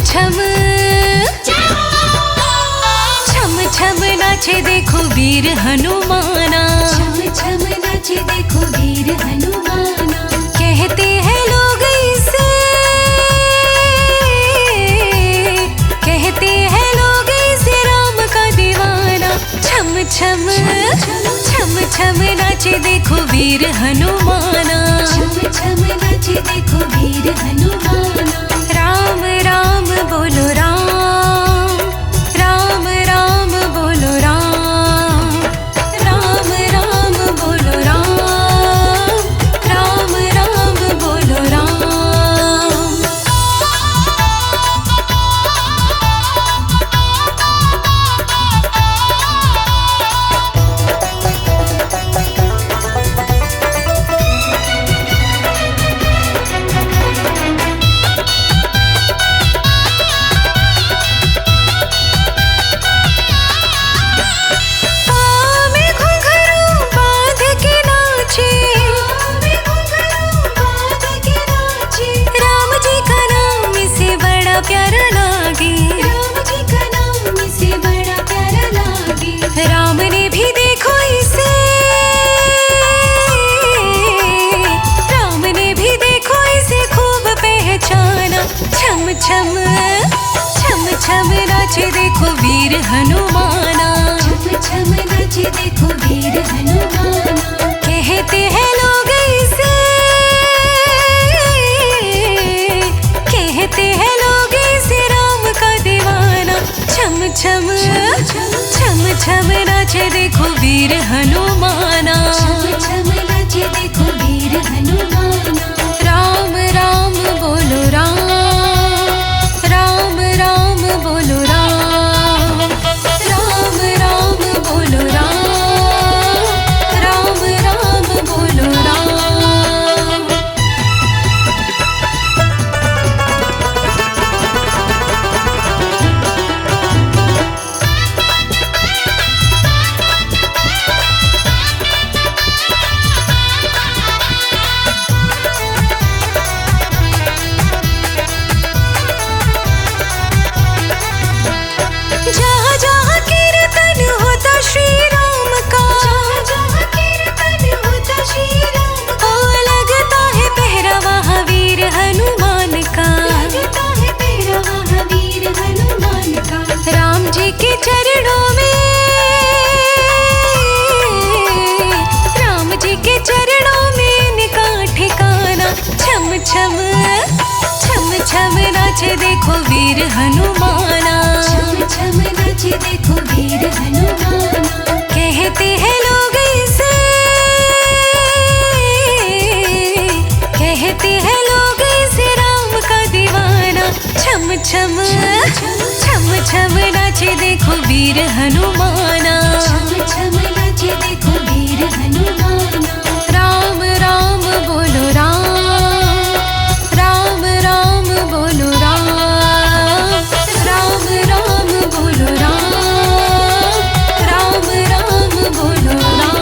छम छम छम नाचे देखो वीर हनुमाना, छम छम नाचे देखो वीर हनुमाना। कहते हैं लोग इसे, कहते हैं लोग इसे राम का दीवाना। छम छम छम छम नाचे देखो वीर हनुमाना, छम छम नाचे देखो वीर हनुमाना। राम राम बोलो राम, राम राम बोलो राम, राम राम बोलो राम, राम राम बोलो राम। प्यारा लागे, राम जी का नाम इसे बड़ा प्यारा लागे। राम ने भी देखो इसे, राम ने भी देखो इसे खूब पहचाना। छम छम छम छम नाचे देखो वीर हनुमाना, छम छम नाचे देखो वीर हनुमाना। कहते हैं लोग इसे, कहते हैं लोग इसे राम का दीवाना। छम छम छम छम नाचे देखो वीर हनुमाना, छम छम नाचे देखो वीर हनुमाना। राम राम बोलो राम, राम राम बोलो राम, राम राम बोलो राम, राम राम बोलो राम। जहाँ जहाँ कीर्तन होता श्री राम का, जहाँ जहाँ कीर्तन होता श्री राम का। ओ लगता है पहरा वहाँ वीर हनुमान का, लगता है पहरा वहाँ वीर हनुमान का। राम जी के चरणों में, राम जी के चरणों में इनका ठिकाना। छम छम छम छम नाचे देखो वीर हनुमाना, छम छम नाचे देखो वीर हनुमाना। कहते हैं लोग इसे, कहते हैं लोग इसे राम का दीवाना। छम छम छम छम नाचे देखो वीर हनुमाना, छम छम नाचे देखो वीर हनुमाना। राम राम बोलो राम, राम राम बोलो राम, राम राम बोलो राम, राम राम बोलो राम।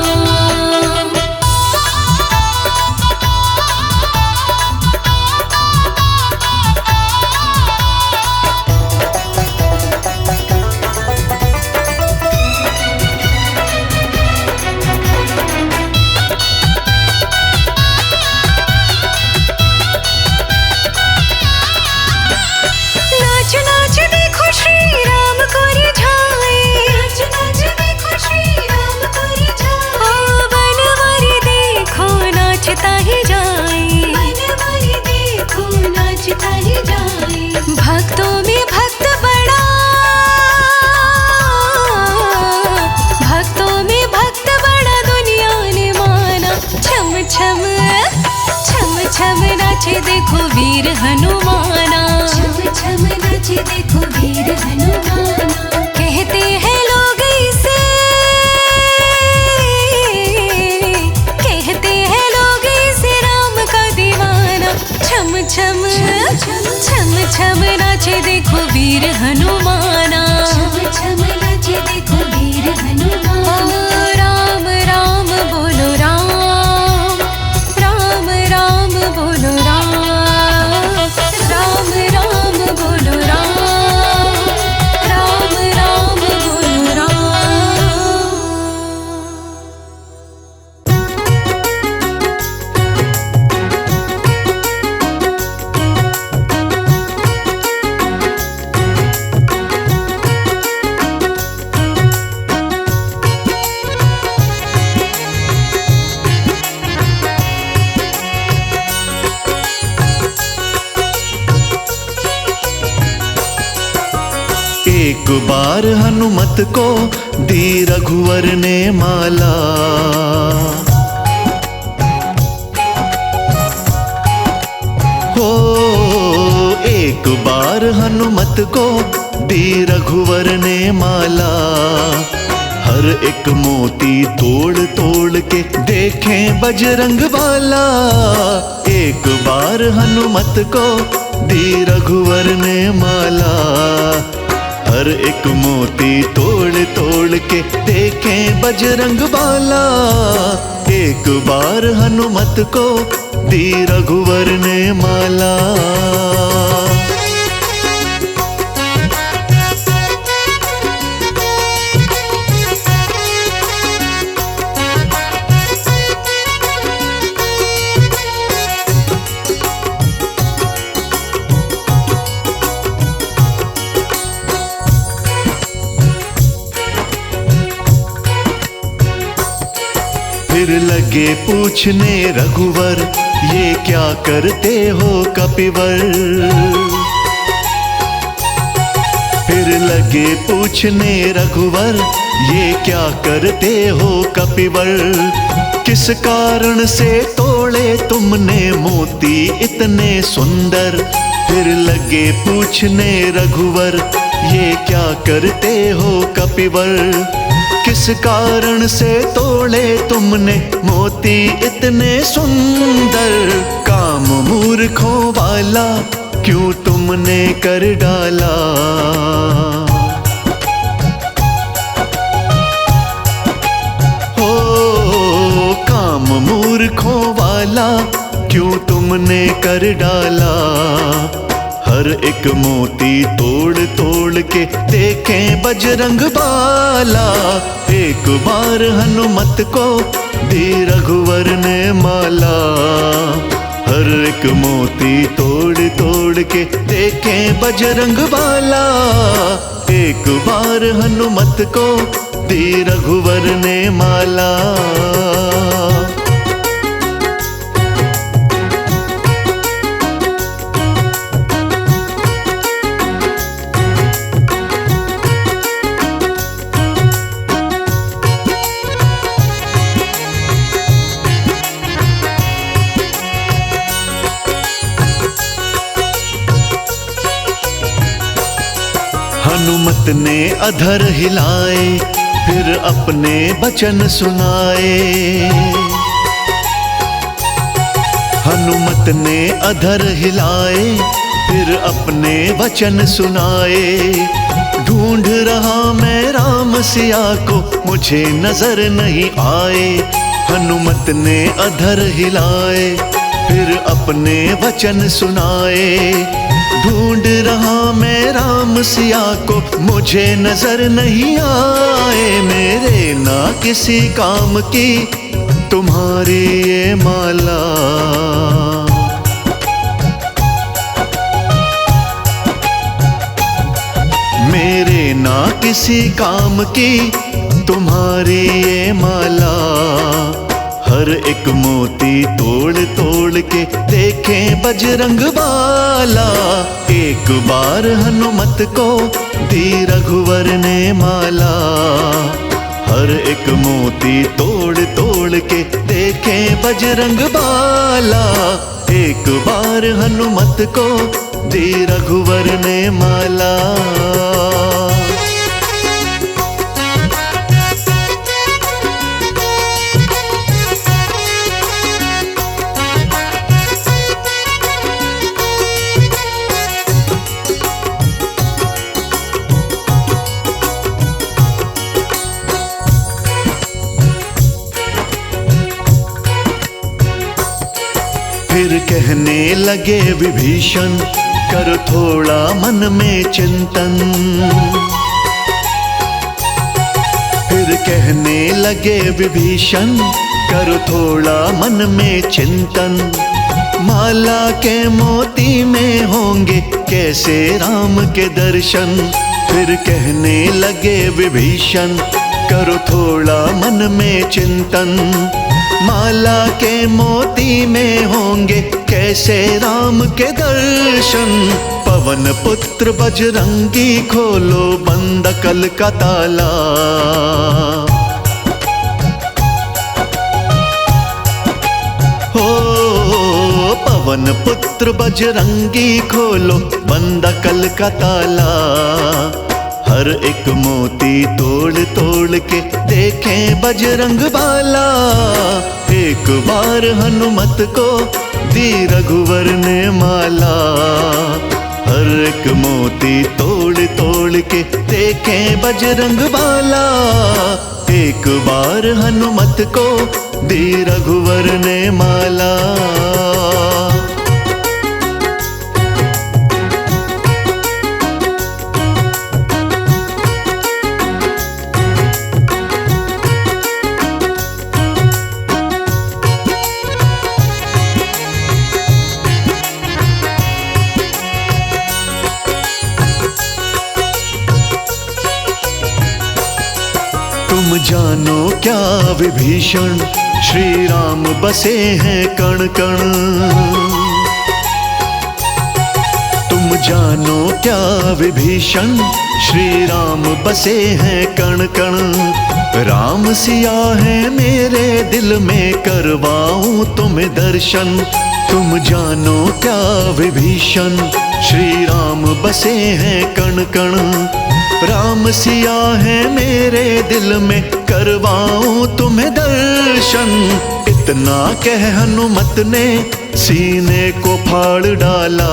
नाच नाच देखो श्री राम को रिझाए, नाच नाच देखो श्री राम को रिझाए। ओ बनवारी देखो नाचता ही जाए, बनवारी देखो नाचता ही जाए। भक्तों में भक्त बड़ा, भक्तों में भक्त बड़ा दुनिया ने माना। छम छम छम छम नाचे देखो वीर हनुमाना, छम छम नाचे देखो वीर हनुमाना। कहते हैं लोग इसे, कहते हैं लोग इसे राम का दीवाना। छम छम छम छम नाचे देखो वीर हनुमाना, छम छम नाचे देखो वीर हनुमाना। ओ राम राम बोलो राम, राम राम बोलो राम, राम राम बोलो राम। एक बार हनुमत को दी रघुवर ने माला। हो एक बार हनुमत को दी रघुवर ने माला। हर एक मोती तोड़ तोड़ के देखें बजरंग वाला। एक बार हनुमत को दी रघुवर ने माला। हर एक मोती तोड़ तोड़ के देखें बजरंग वाला। एक बार हनुमत को दी रघुवर ने माला। फिर लगे पूछने रघुवर, ये क्या करते हो कपिवर। फिर लगे पूछने रघुवर, ये क्या करते हो कपिवर। किस कारण से तोड़े तुमने मोती इतने सुंदर। फिर लगे पूछने रघुवर, ये क्या करते हो कपिवर। किस कारण से तोड़े तुमने मोती इतने सुंदर। काम मूर्खों वाला क्यों तुमने कर डाला। हो काम मूर्खों वाला क्यों तुमने कर डाला। हर एक मोती तोड़ तोड़ के देखें बजरंग वाला। एक बार हनुमत को दी रघुवर ने माला। हर एक मोती तोड़ तोड़ के देखें बजरंग वाला। एक बार हनुमत को दी रघुवर ने माला। हनुमत ने अधर हिलाए, फिर अपने वचन सुनाए। हनुमत ने अधर हिलाए, फिर अपने वचन सुनाए। ढूंढ रहा मैं राम सिया को, मुझे नजर नहीं आए। हनुमत ने अधर हिलाए, फिर अपने वचन सुनाए। ढूंढ रहा मैं राम सिया को, मुझे नजर नहीं आए। मेरे ना किसी काम की तुम्हारी ये माला। मेरे ना किसी काम की तुम्हारी ये माला। हर एक मोती तोड़ तोड़ के देखें बजरंग वाला। एक बार हनुमत को दी रघुवर ने माला। हर एक मोती तोड़ तोड़ के देखें बजरंग वाला। एक बार हनुमत को दी रघुवर ने माला। फिर कहने लगे विभीषण, कर थोड़ा मन में चिंतन। फिर कहने लगे विभीषण, कर थोड़ा मन में चिंतन। माला के मोती में होंगे कैसे राम के दर्शन। फिर कहने लगे विभीषण, करो थोड़ा मन में चिंतन। माला के मोती में होंगे कैसे राम के दर्शन। पवन पवन पुत्र बजरंगी खोलो बंद कल का ताला। हो पवन पुत्र बजरंगी खोलो बंद कल का ताला। हर एक मोती तोड़ तोड़ के देखें बजरंग बाला। एक बार हनुमत को दी रघुवर ने माला। हर एक मोती तोड़ तोड़ के देखें बजरंग बाला। एक बार हनुमत को दी रघुवर ने माला। तुम जानो क्या विभीषण श्री राम बसे हैं कण कण। तुम जानो क्या विभीषण श्री राम बसे हैं कण कण। राम सिया है मेरे दिल में करवाऊं तुम्हें दर्शन। तुम जानो क्या विभीषण श्री राम बसे हैं कण कण। राम सिया है मेरे दिल में करवाऊं तुम्हें दर्शन। इतना कह हनुमत ने सीने को फाड़ डाला।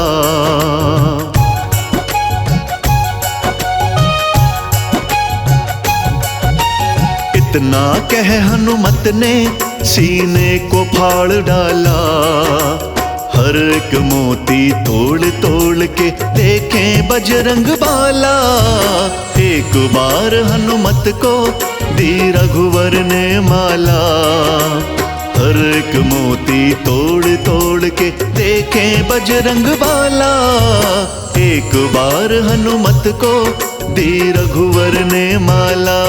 इतना कह हनुमत ने सीने को फाड़ डाला। हर एक मोती तोड़ तोड़ के देखें बजरंग बाला। एक बार हनुमत को दी रघुवर ने माला। हर एक मोती तोड़ तोड़ के देखें बजरंग बाला। एक बार हनुमत को दी रघुवर ने माला।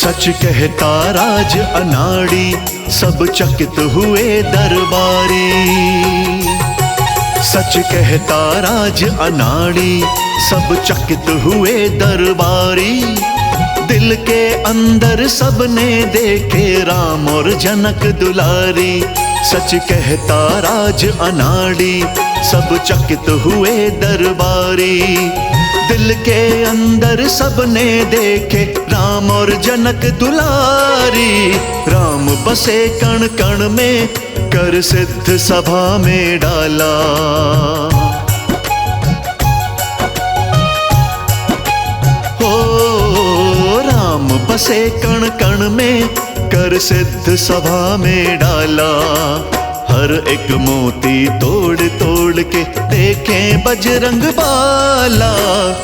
सच कहता राज अनाड़ी सब चकित हुए दरबारी। सच कहता राज अनाड़ी सब चकित हुए दरबारी। दिल के अंदर सबने देखे राम और जनक दुलारी। सच कहता राज अनाड़ी सब चकित हुए दरबारी। दिल के अंदर सबने देखे राम और जनक दुलारी। राम बसे कण कण में कर सिद्ध सभा में डाला। हो राम बसे कण कण में कर सिद्ध सभा में डाला। हर एक मोती तोड़ तोड़ के देखें बजरंग बाला।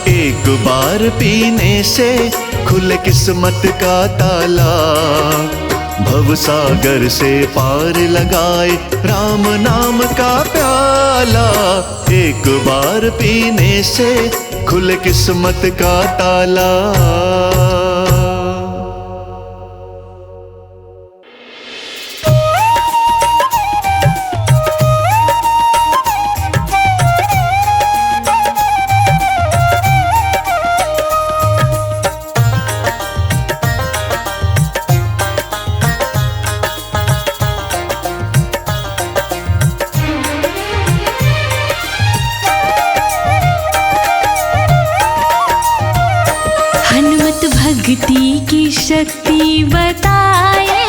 एक बार पीने से खुले किस्मत का ताला। भवसागर से पार लगाए राम नाम का प्याला। एक बार पीने से खुले किस्मत का ताला। भक्ति की शक्ति बताए।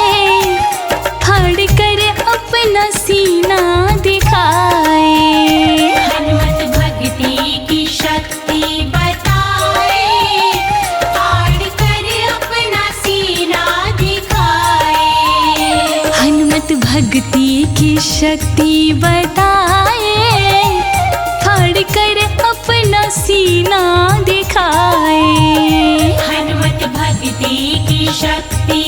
फाड़ कर अपना सीना दिखाए। हनुमत भक्ति की शक्ति बताए। फाड़ कर अपना सीना दिखाए। हनुमत भक्ति की शक्ति बताए। फाड़ कर अपना सीना दिखाए। हनुमत भक्ति की शक्ति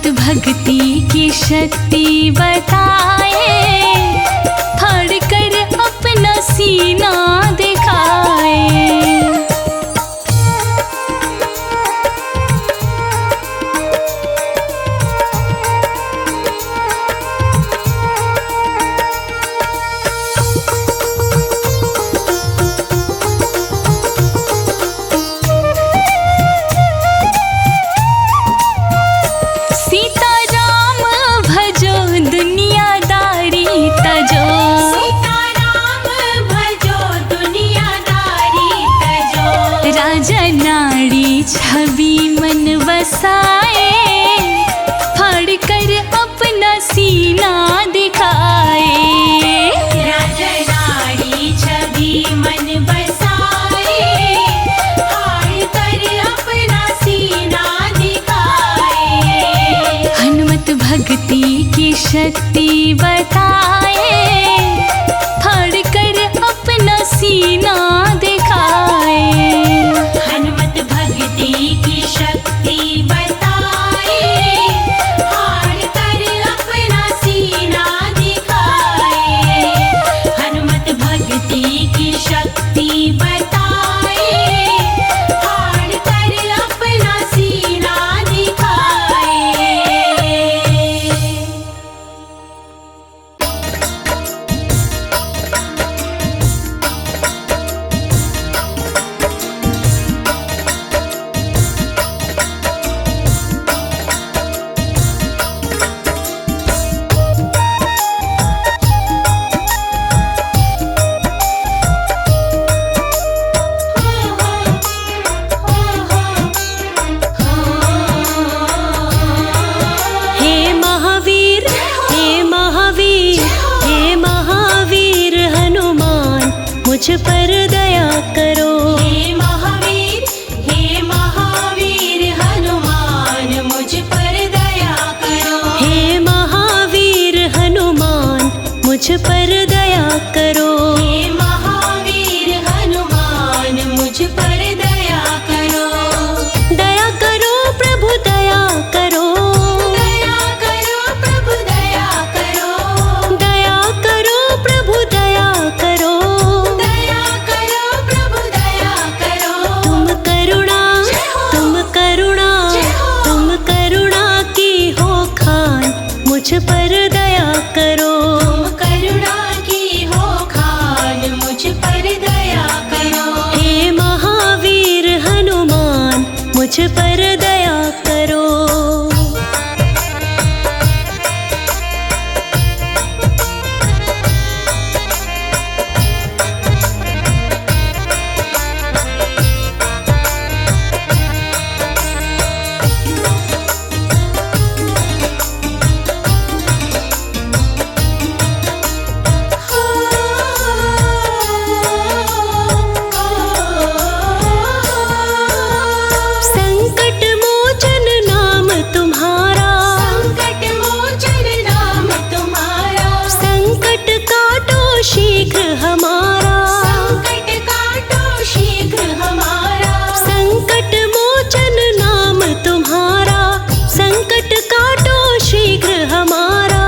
हनुमत भक्ति की शक्ति बताए, फाड़ कर अपना सीना दिखाए। छवि मन बसाए, फाड़ कर अपना सीना दिखाए। राजा नारी छवि मन बसाए, फाड़ कर अपना सीना दिखाए। हनुमत भक्ति की शक्ति बताए, फाड़ कर अपना सीना दिखाए। की शक्ति बताए, फाड़ कर अपना सीना दिखाए। हनुमत भक्ति की शक्ति बताए, फाड़ कर अपना सीना दिखाए। मुझ पर दया करो। हे महावीर हनुमान, मुझ पर दया करो। हे महावीर हनुमान, मुझ पर दया करो। हे महावीर हनुमान, मुझ पर दया करो। दया करो प्रभु दया करो। दया करो प्रभु दया करो। दया करो प्रभु दया करो। दया करो प्रभु दया करो। तुम करुणा की हो खान, मुझ पर दया करो। तुम करुणा की हो खान, मुझ पर दया करो। हे महावीर हनुमान, मुझ पर दया करो। शीघ्र हमारा संकट काटो, शीघ्र हमारा संकट मोचन नाम तुम्हारा। संकट काटो शीघ्र हमारा।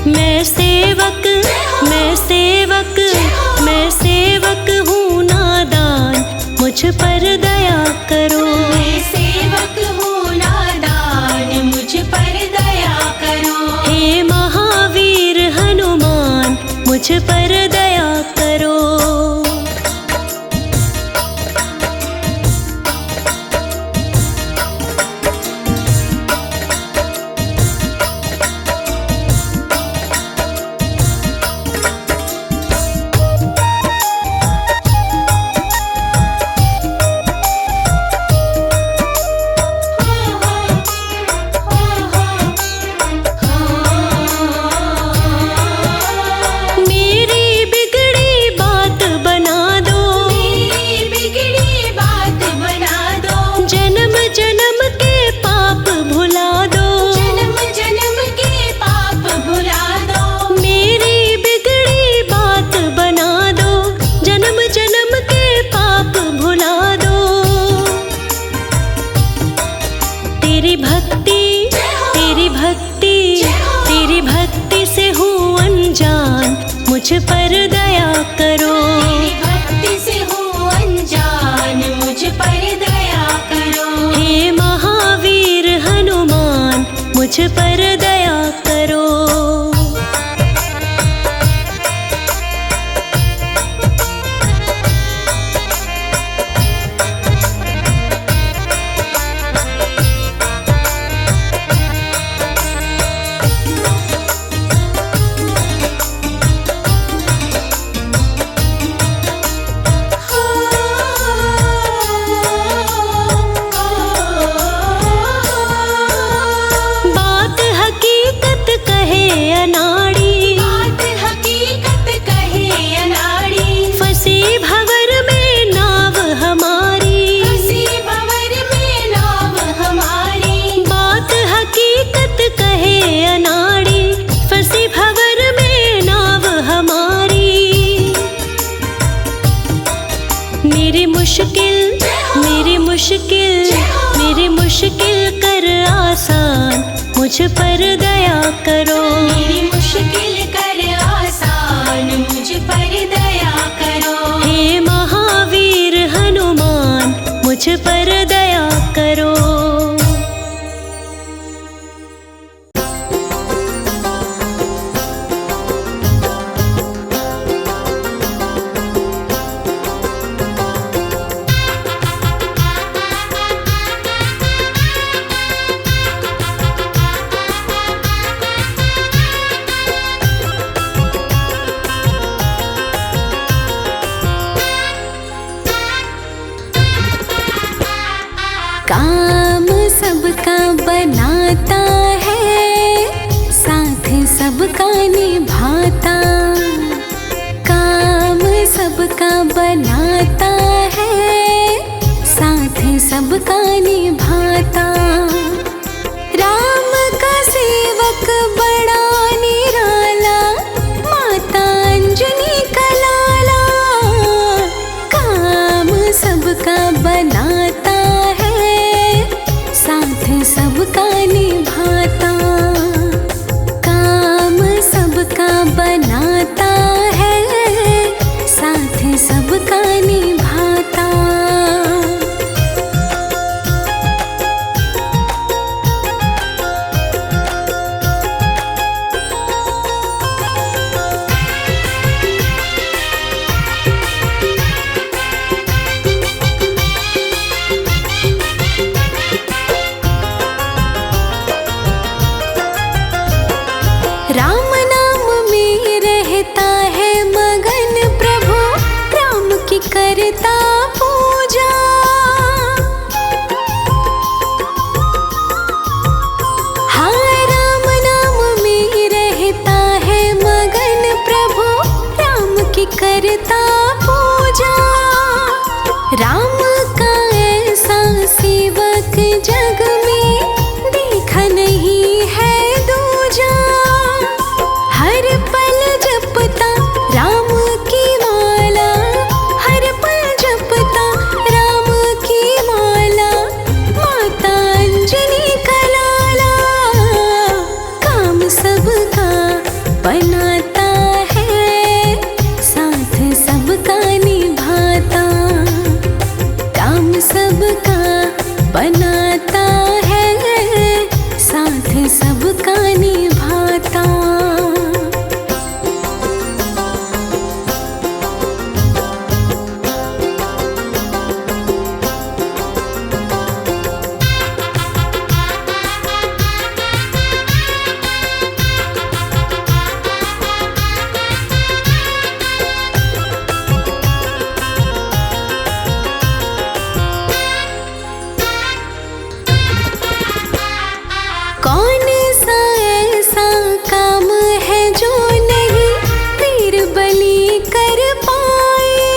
मैं सेवक हूँ नादान, मुझ पर दया करो। मैं सेवक हूँ नादान, मुझ पर दया करो। हे महावीर हनुमान, मुझ पर दया करो। तेरी भक्ति तेरी भक्ति से हूँ अनजान, मुझ पर दया करो। तेरी भक्ति से हूँ अनजान, मुझ पर दया करो। हे महावीर हनुमान, मुझ पर दया करो। बात हकीकत कहे अनाड़ी, बात हकीकत कहे अनाड़ी। फंसी भंवर में नाव हमारी, फंसी भंवर में नाव हमारी। बात हकीकत कहे अनाड़ी, फंसी भंवर में नाव हमारी। मेरी मुश्किल कर आसान, मुझ पर दया करो। मेरी मुश्किल कर आसान, मुझ पर दया करो। हे महावीर हनुमान, मुझ पर दया करो। काम सबका बनाता है, साथ सबका निभाता। काम सबका बनाता है, साथ सबका निभाता। राम का सेवक बड़ा निराला, माता अंजनी का लाला। काम सबका बनाता है, साथ सबका निभाता। काम सबका बनाता है, साथ सबका निभाता। राम नाम में रहता है मगन प्रभु, राम की करता पूजा। हाँ, राम नाम में रहता है मगन प्रभु, राम की करता पूजा। राम का ऐसा सेवक जग में देखा नहीं है दूजा। हर पल जपता राम की माला, हर पल जपता राम की माला। माता अंजनी का लाला, काम सबका बनाता है, साथ सबका निभाता। काम सबका बनाता है, साथ सबका निभाता। कौन सा ऐसा काम है जो नहीं वीर बलि कर पाए।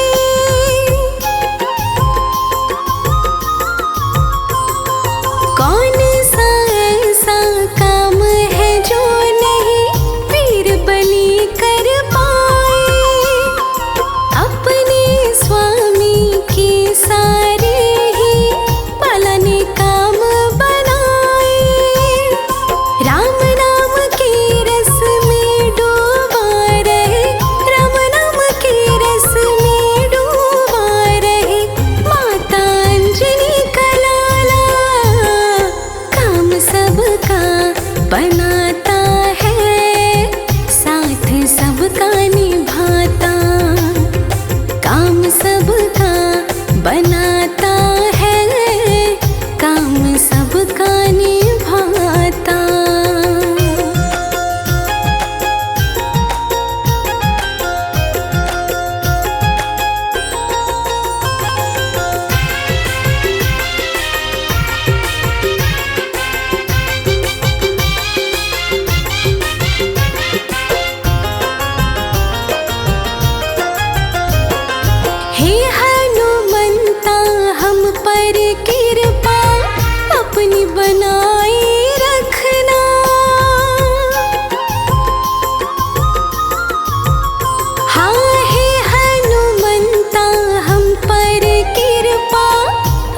कौन सा ऐसा काम है जो नहीं वीर बलि कर पाए। अपने स्वामी के सारे ही पालने काम बनाए। बनाता है, साथ सबका निभाता, काम सबका बनाता है, काम सबका निभाता। हे हनुमंता हम पर कृपा अपनी बनाए रखना। हाँ हे हनुमंता हम पर कृपा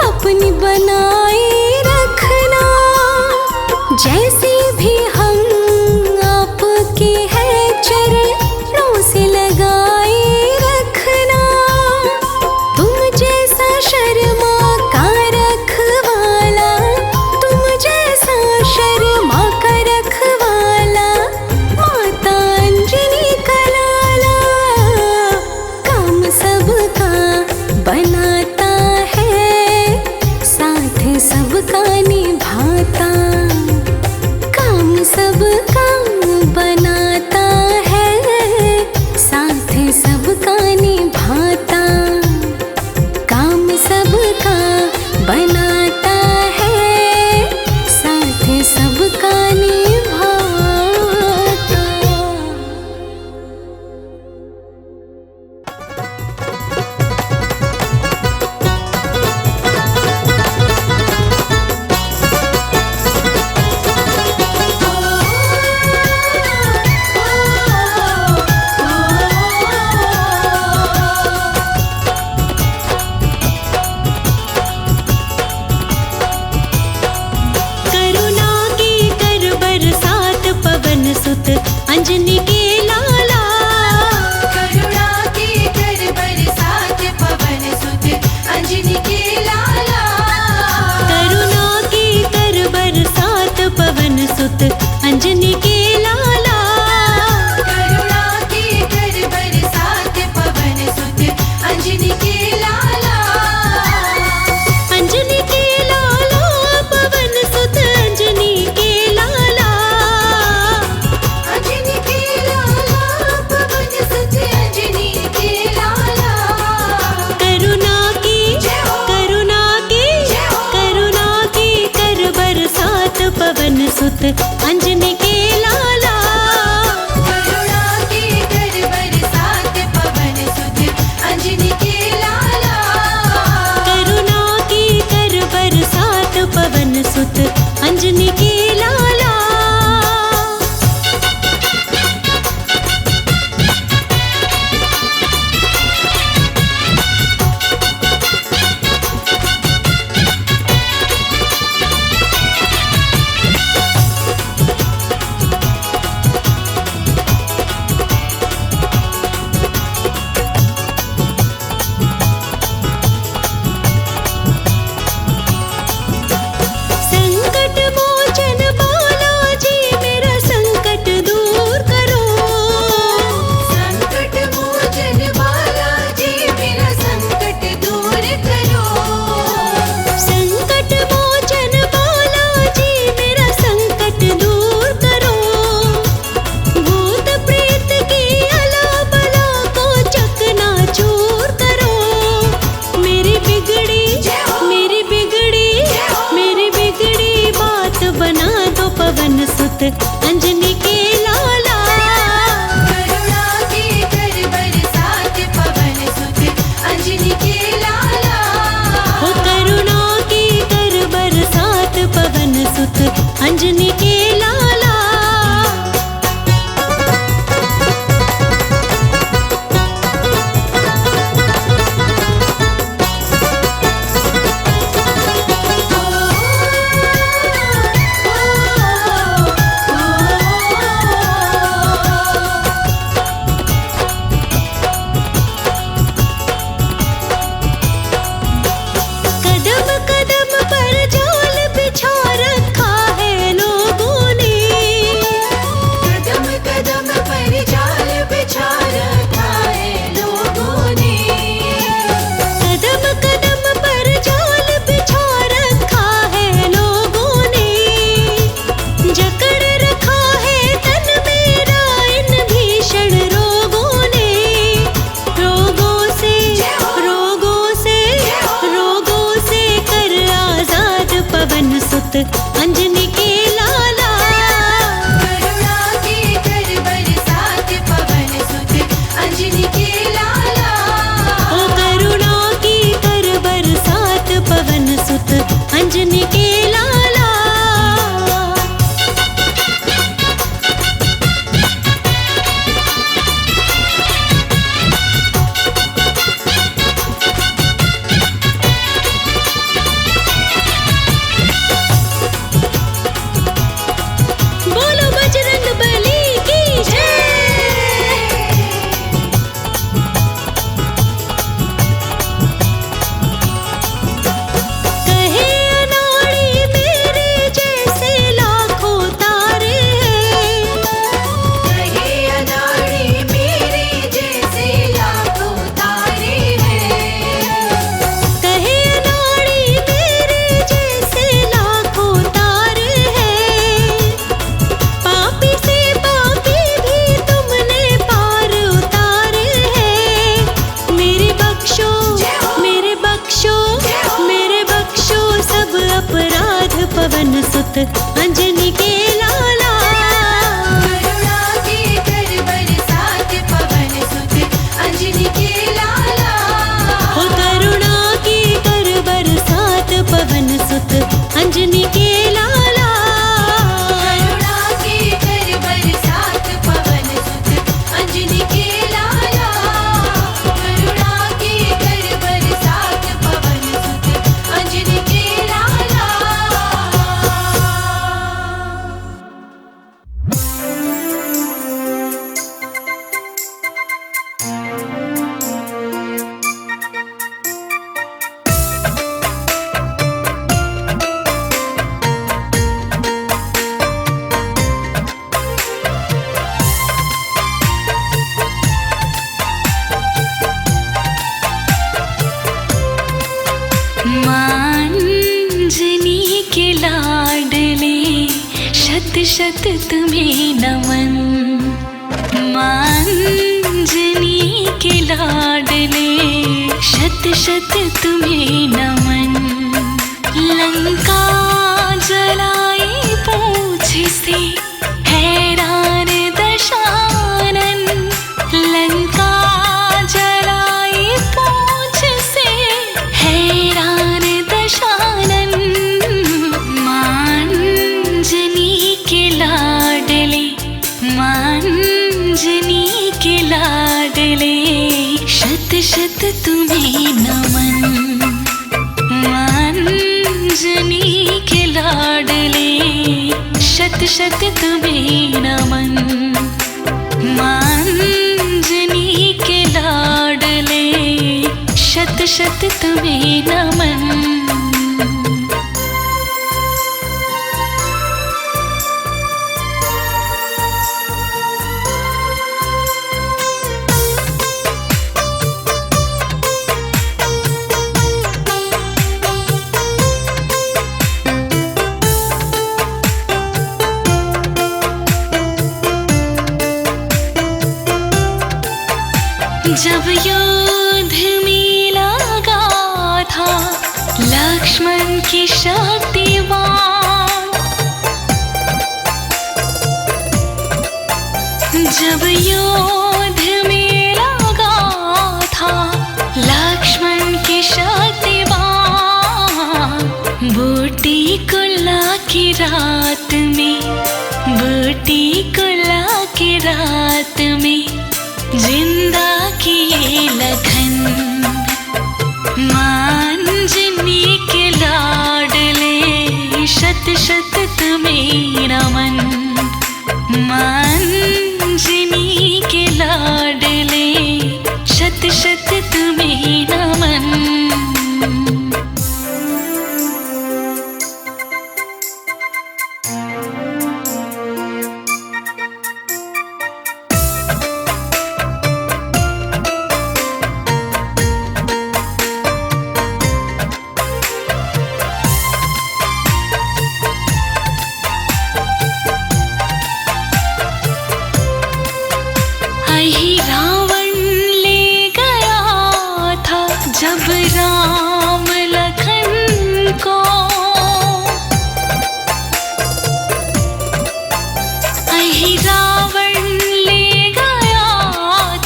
अपनी बनाए रखना। जैसे भी हम आपके हैं चरणों से लगाए रखना। तुम जैसा शर्मा का रखवाला, तुम जैसा शर्मा का रखवाला, माता अंजनी का लाला, काम सबका बनाता है, साथ सबका निभाता, काम सबका बनाता है, साथ सबका निभाता, काम सबका बनाता है, साथ सबका निभाता। करुणा की कर बरसात पवन सुत अंजनी के लाला। करुणा की कर बरसात पवन सुत अंजनी के लाला। करुणा की कर बरसात पवन सुत अंजनी के लाला। करुणा की कर बरसात पवन सुत अंजनी के लाला। अंजनी के लाला पवन सुत अंजनी के लाला। अंजनी के लाला पवन सुत अंजनी के लाला। करुणा की जय हो। करुणा की जय हो। करुणा की कर बरसात पवन सुत अंजनी के लाला। करुणा की कर बरसात पवन सुत अंजनी के लाला। करुणा की कर बरसात पवन सुत अंजनी के लाला। संकट मोचन बालाजी मेरा संकट दूर करो। संकट मोचन बालाजी मेरा संकट दूर करो। संकट मोचन बालाजी मेरा संकट दूर करो। भूत प्रेत की अला बला को चकनाचूर करो। मेरी बिगड़ी जय हो। मेरी बिगड़ी जय हो। मेरी बिगड़ी बात बना दो पवन सुत अंजनी के लाला। करुणा की कर बरसात पवन सुत अंजनी के लाला। ओ करुणा की कर बरसात पवन सुत अंजनी के लाला। कदम कदम पर जाल बिछा रखा है लोगों सुत अंजनी के लाला। करुणा की कर बरसात पवन सुत अंजनी के लाला। हो करुणा की कर बरसात पवन सुत अंजनी के लाला। करुणा की कर बरसात पवन सुत अंजनी के लाला। करुणा की कर बरसात पवन सुत अंजनी के लाला। मांजनी के लाडले शत शत तुम्हें नमन। मांजनी के लाडले शत शत तुम्हें नमन। लंका जलाई पूछ से हैरान दशानन। लंका जलाई पूछ से हैरान दशानन। मांजनी के लाडले मांजनी के लाडले शत शत तुम्हें नमन। मांजनी के लाडले शत शत तुम्हें नमन। मांजनी के लाडले शत शत तुम्हें नमन। जब युद्ध में लगा था लक्ष्मण की शक्तिवान। जब युद्ध में लगा था लक्ष्मण की शक्तिवान। बूटी कुल्ला की रात में बूटी कुल्ला की रात में जिंदा किए लखन। मांजनी के लाडले शत शत तुम्हें नमन। मांजनी के लाडले शत शत तुम्हें नमन। ही रावण ले गया था जब राम लखन को। ही रावण ले गया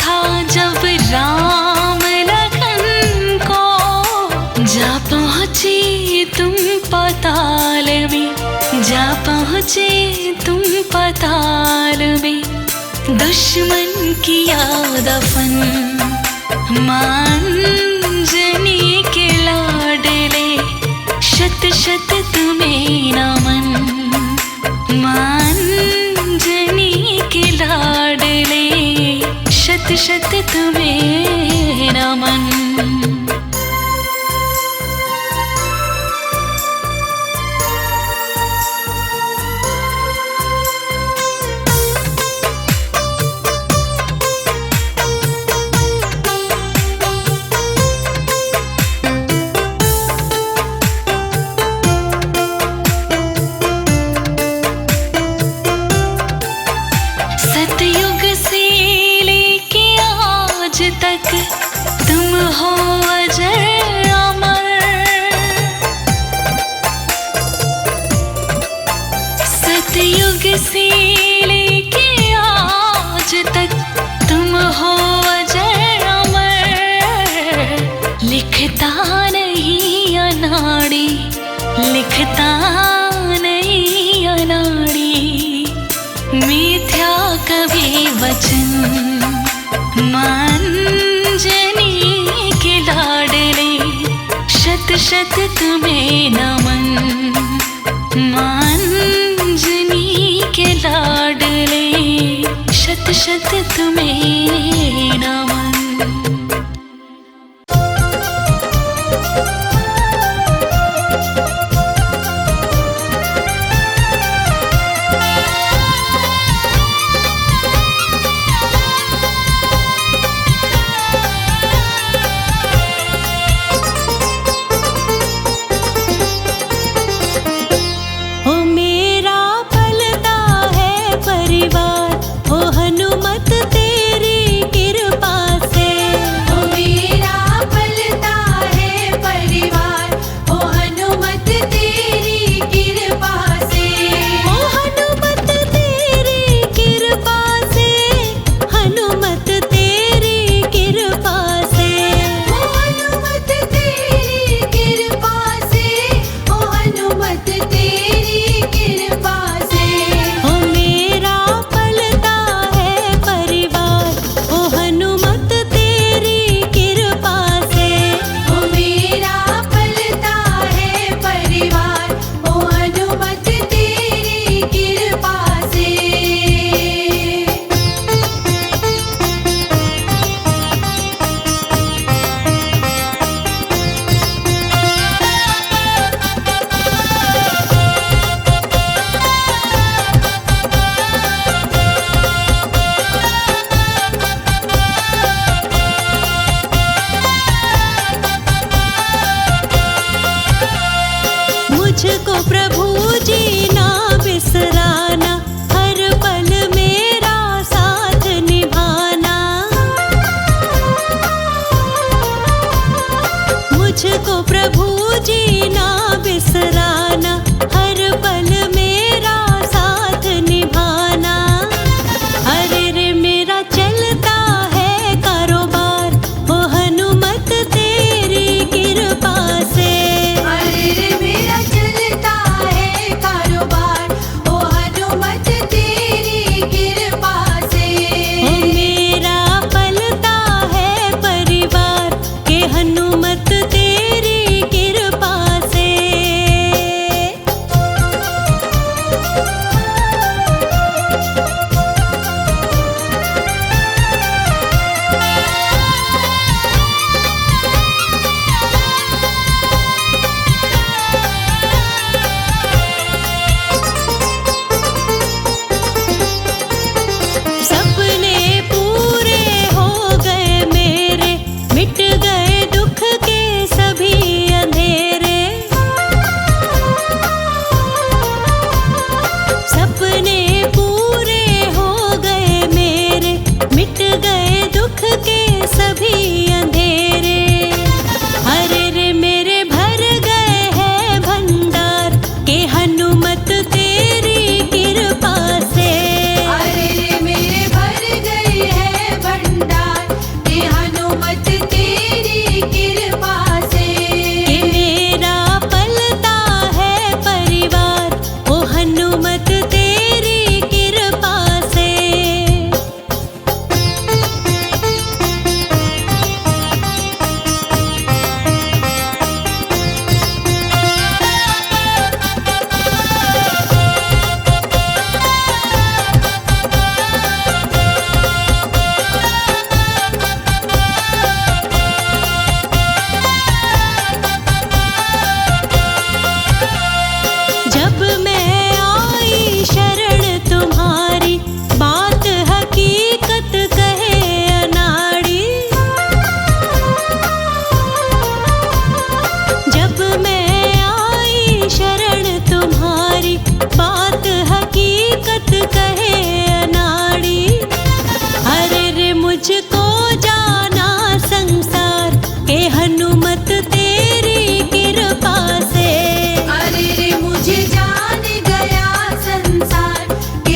था जब राम लखन को। जा पहुँचे तुम पाताल में जा पहुँचे तुम पाताल में दुश्मन किया दफन। मांजनी के लाडले शत शत तुम्हें नमन। मांजनी के लाडले शत शत तुम्हें नमन। इसीलिए कि आज तक तुम हो अजर अमर। लिखता नहीं अनाड़ी, लिखता नहीं अनाड़ी, मिथ्या कभी वचन। मंजनी के लाडले शत शत तुम्हें नमन। मंजनी के लाडले शत शत तुम्हें नमन। मुझको प्रभु जी ना बिसराना, हर पल मेरा साथ निभाना। मुझको प्रभु जी ना बिसराना, हर पल मेरा साथ निभाना। अरे रे मेरा चलता है कारोबार, ओ हनुमत तेरी कृपा से। अरे रे मेरा चलता है कारोबार, ओ हनुमत तेरी कृपा से। ओ मेरा पलता है परिवार, के हनुमत तेरी कृपा से। सपने पूरे हो गए मेरे, मिट गए दुख के सभी अंधेरे। सपने पूरे हो गए मेरे, मिट गए दुख के सभी अंधेरे। अरे रे मेरे भर गए हैं भंडार, के हनुमत तेरी कृपा से। अरे रे मेरे भर गए हैं भंडार, हे हनुमत तेरी कृपा से। कि मेरा पलता है परिवार, ओ हनुमत तेरी कृपा से। जब मैं आई शरण तुम्हारी, बात हकीकत कहे अनाड़ी। जब मैं आई शरण तुम्हारी, बात हकीकत कहे अनाड़ी। अरे रे मुझको जाना संसार, के हनुमत तेरी कृपा से। अरे रे मुझे जान गया संसार, के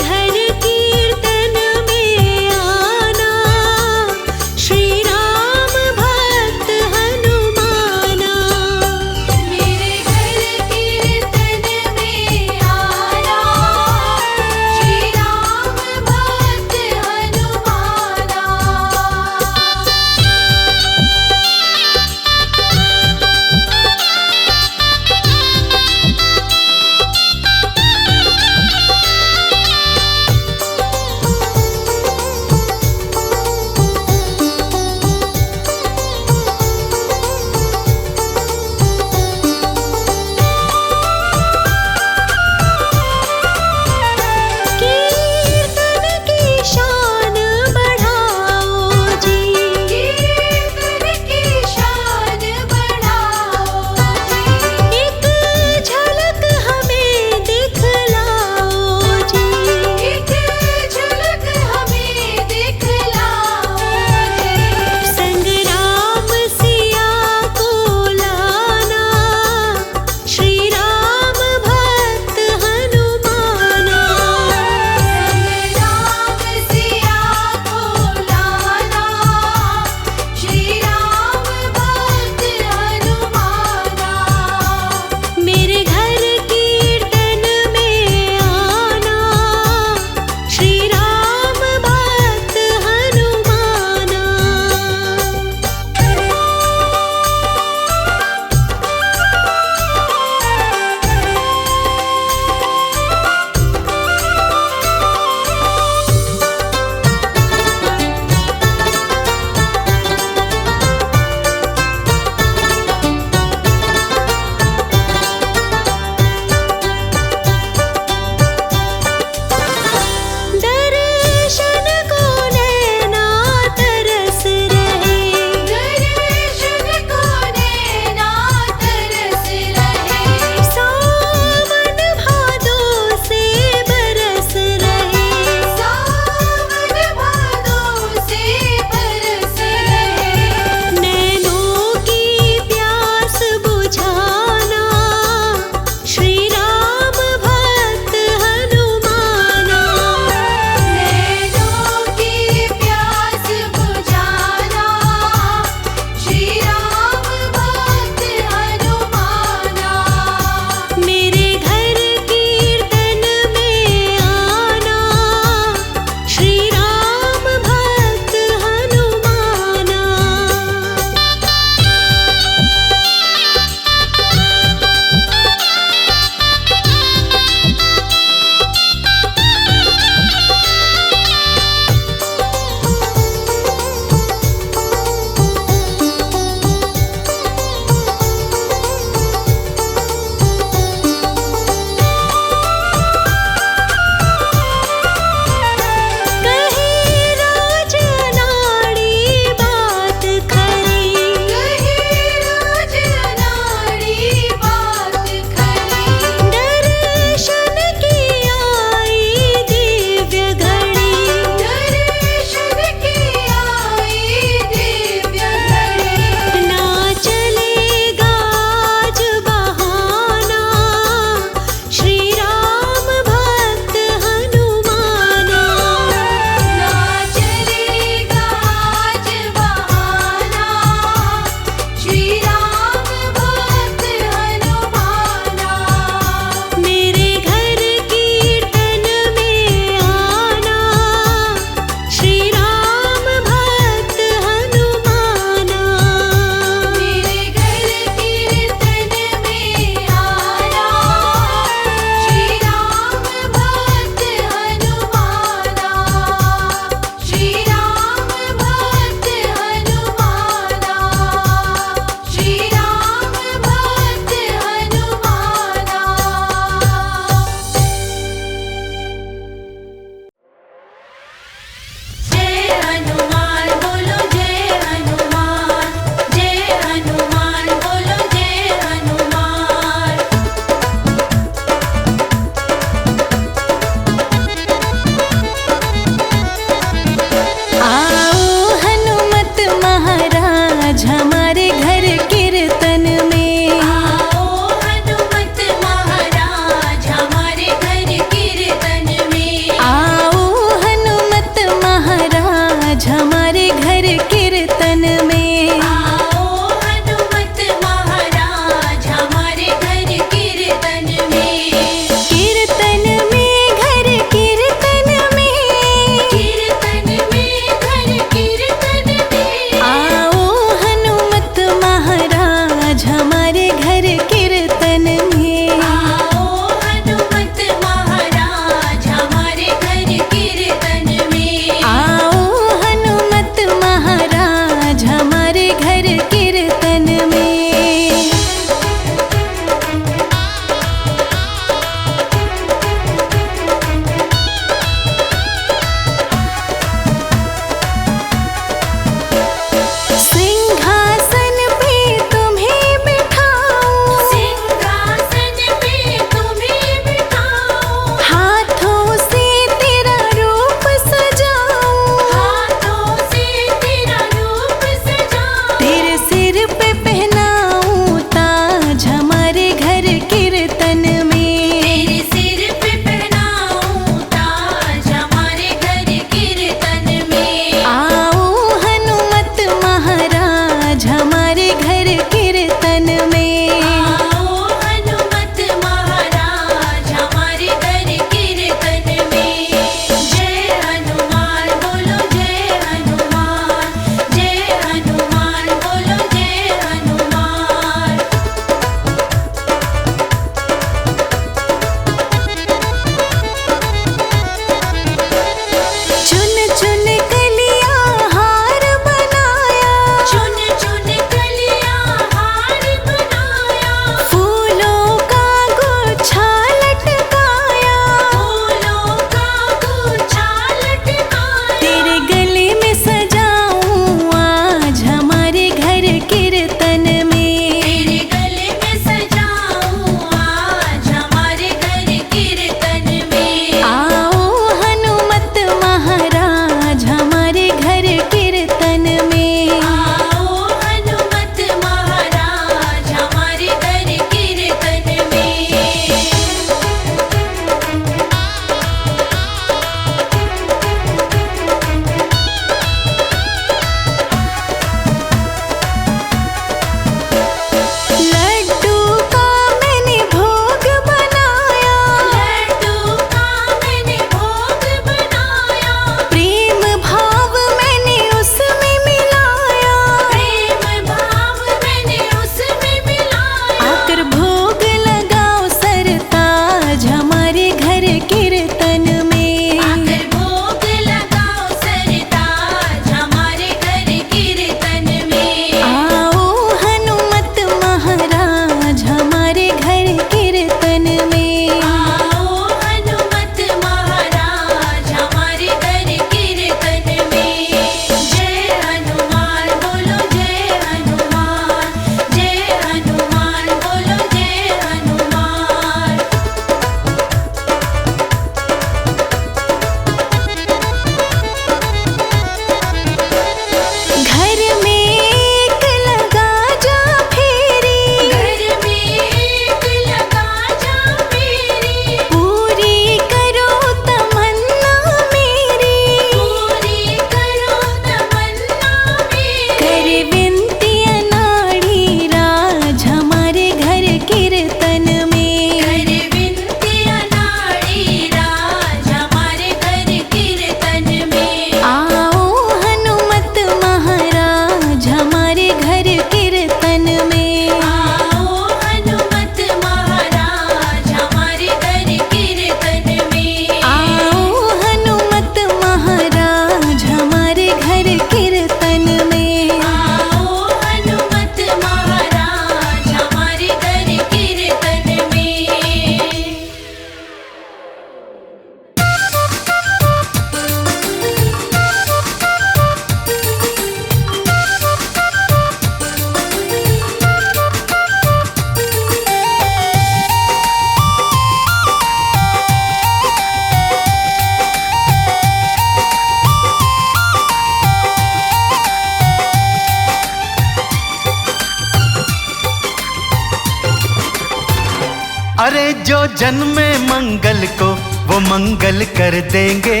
जो जन्मे मंगल को वो मंगल कर देंगे।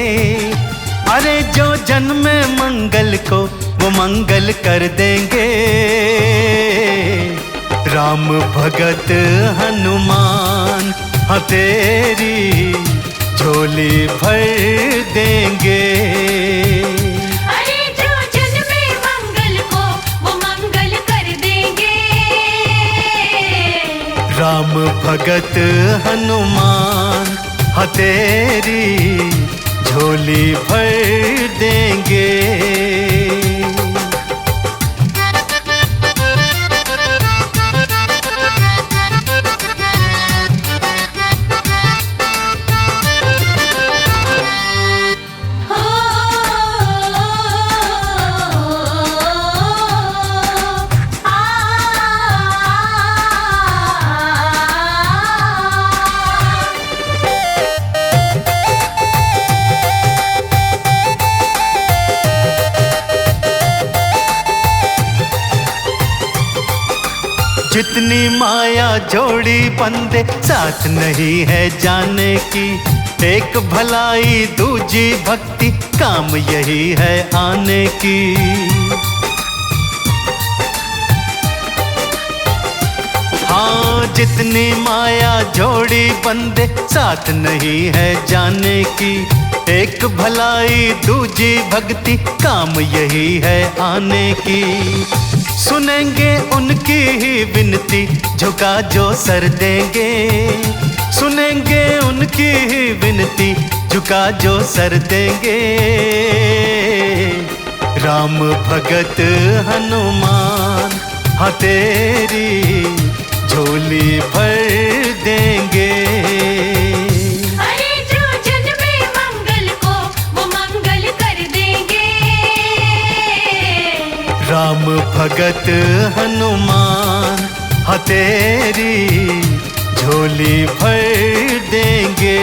अरे जो जन्मे मंगल को वो मंगल कर देंगे। राम भगत हनुमान हाँ तेरी झोली भर देंगे। अरे जो जन्मे मंगल को वो मंगल कर देंगे। राम भगत हनुमान हाँ तेरी झोली भर देंगे। जितनी माया जोड़ी बंदे साथ नहीं है जाने की। एक भलाई दूजी भक्ति काम यही है आने की। हाँ जितनी माया जोड़ी बंदे साथ नहीं है जाने की। एक भलाई दूजी भक्ति काम यही है आने की। सुनेंगे उनकी ही विनती झुका जो सर देंगे। सुनेंगे उनकी ही विनती झुका जो सर देंगे। राम भगत हनुमान हाँ तेरी झोली भर देंगे। अरे जो जन्मे मंगल को वो मंगल कर देंगे। राम भगत हनुमान हाँ तेरी झोली भर देंगे।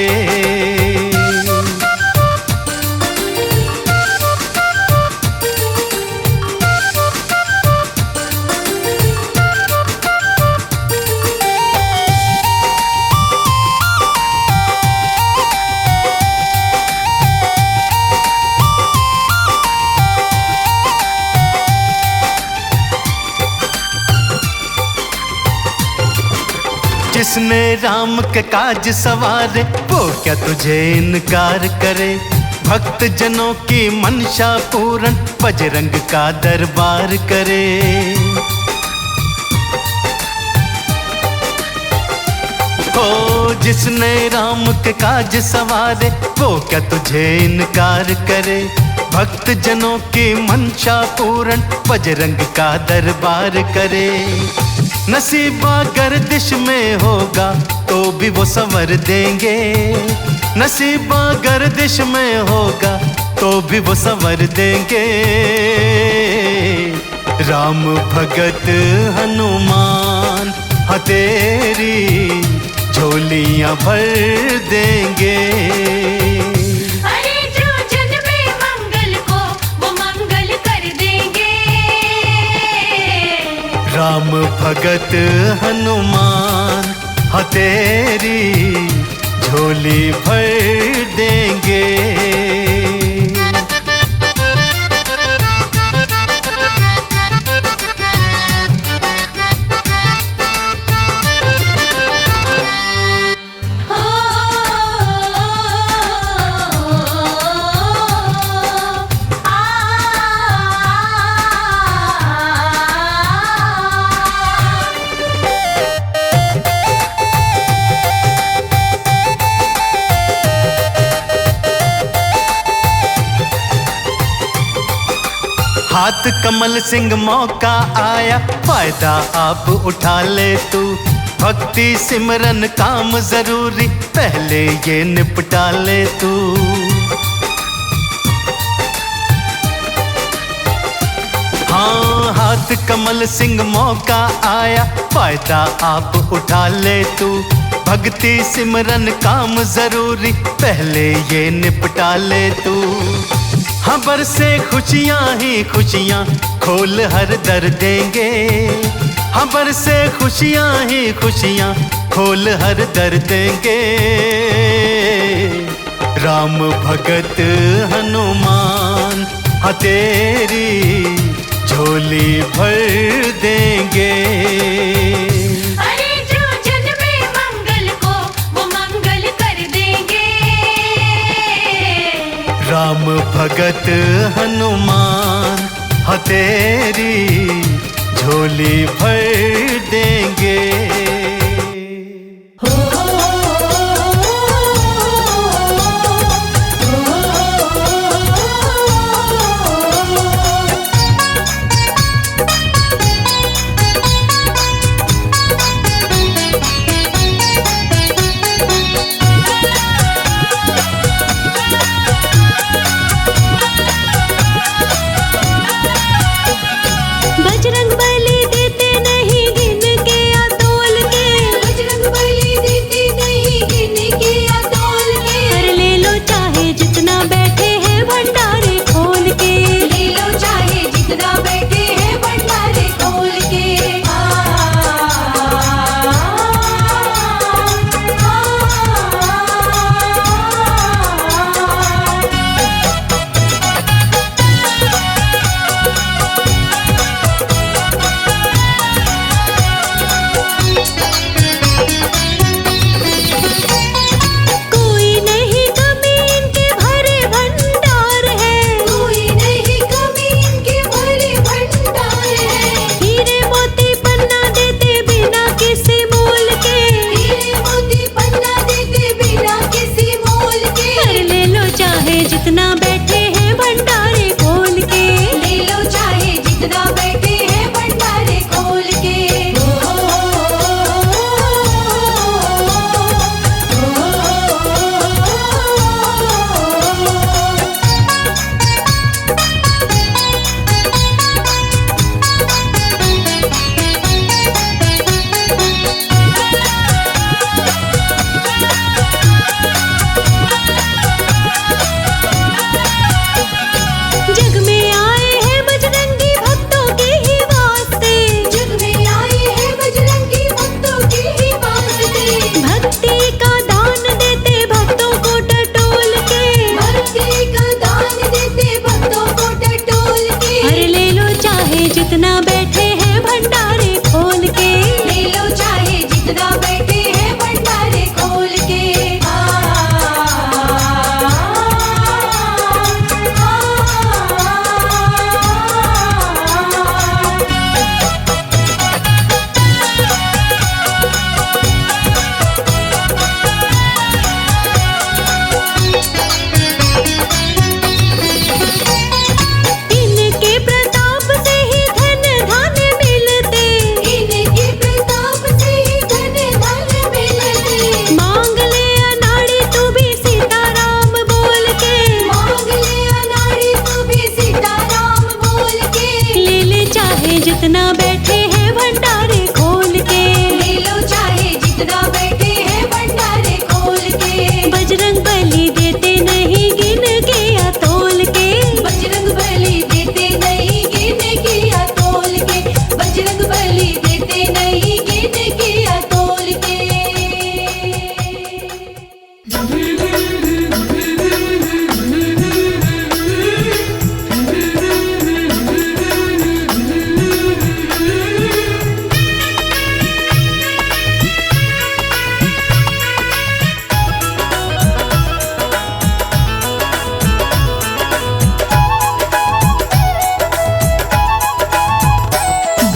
जिसने राम के काज सवारे वो क्या तुझे इनकार करे। भक्त जनों की मनसा पूरन बजरंग का दरबार करे। ओ जिसने राम के काज सवारे वो क्या तुझे इनकार करे। भक्त जनों की मनसा पूरन बजरंग का दरबार करे। नसीबा गर्दिश में होगा तो भी वो संवर देंगे। नसीबा गर्दिश में होगा तो भी वो संवर देंगे। राम भगत हनुमान हाँ तेरी झोलियां भर देंगे। अरे जो जन्मे मंगल को वो मंगल कर देंगे। राम भगत हनुमान हाँ तेरी झोली भर देंगे। हाथ कमल सिंह मौका आया फायदा आप उठा ले तू। भक्ति सिमरन काम जरूरी पहले ये निपटा ले तू। हाँ हाथ कमल सिंह मौका आया फायदा आप उठा ले तू। भक्ति सिमरन काम जरूरी पहले ये निपटा ले तू। हाँ बरसे खुशियाँ ही खुशियाँ खोल हर दर देंगे। हाँ बरसे खुशियाँ ही खुशियाँ खोल हर दर देंगे। राम भगत हनुमान हाँ तेरी झोली भर देंगे। अरे जो जन्मे मंगल को वो मंगल कर देंगे। राम भगत हनुमान हाँ तेरी झोली भर देंगे। बजरंग बली देते नहीं गिन के या तोल के। बजरंग बली देते नहीं गिन के या तोल के। कर ले लो चाहे जितना बैठे हैं भंडारे खोल के। ले लो चाहे जितना बैठे हैं भंडारे खोल के। कोई नहीं कमी इनके भरे भंडार है। कोई नहीं कमी इनके भरे भंडार है। हीरे मोती पन्ना देते बिना किसी मोल के। हीरे मोती पन्ना देते बिना किसी मोल के। कर ले लो चाहे जितना बैठे हैं भंडारे खोल के। ले लो चाहे जितना बैठे हैं भंडारे खोल के। जग में आए हैं बजरंगी भक्तों के ही वास्ते। जग में आए हैं बजरंगी भक्तों के ही वास्ते। भक्ति का दान देते भक्तों को टटोल के। भक्ति का दान देते भक्तों को टटोल के। कर ले लो चाहे जितना बैठे हैं भंडारे खोल के। ले लो चाहे जितना बैठे हैं भंडारे खोल के। इनके प्रताप से ही धन धान मिलते। इनके प्रताप से ही धन धन मिलते। मांग ले अनाड़ी तू भी सीताराम बोल के। मांग ले अनाड़ी तू भी सीताराम बोल के। ले ले चाहे जितना बैठे हैं भंडारे खोल के। ले लो चाहे जितना बैठे हैं भंडारे खोल के। बजरंग बली देते नहीं गिन के या तोल के। बजरंग बली देते नहीं गिन के या तोल के। बजरंग बली देते नहीं गिन के या तोल के।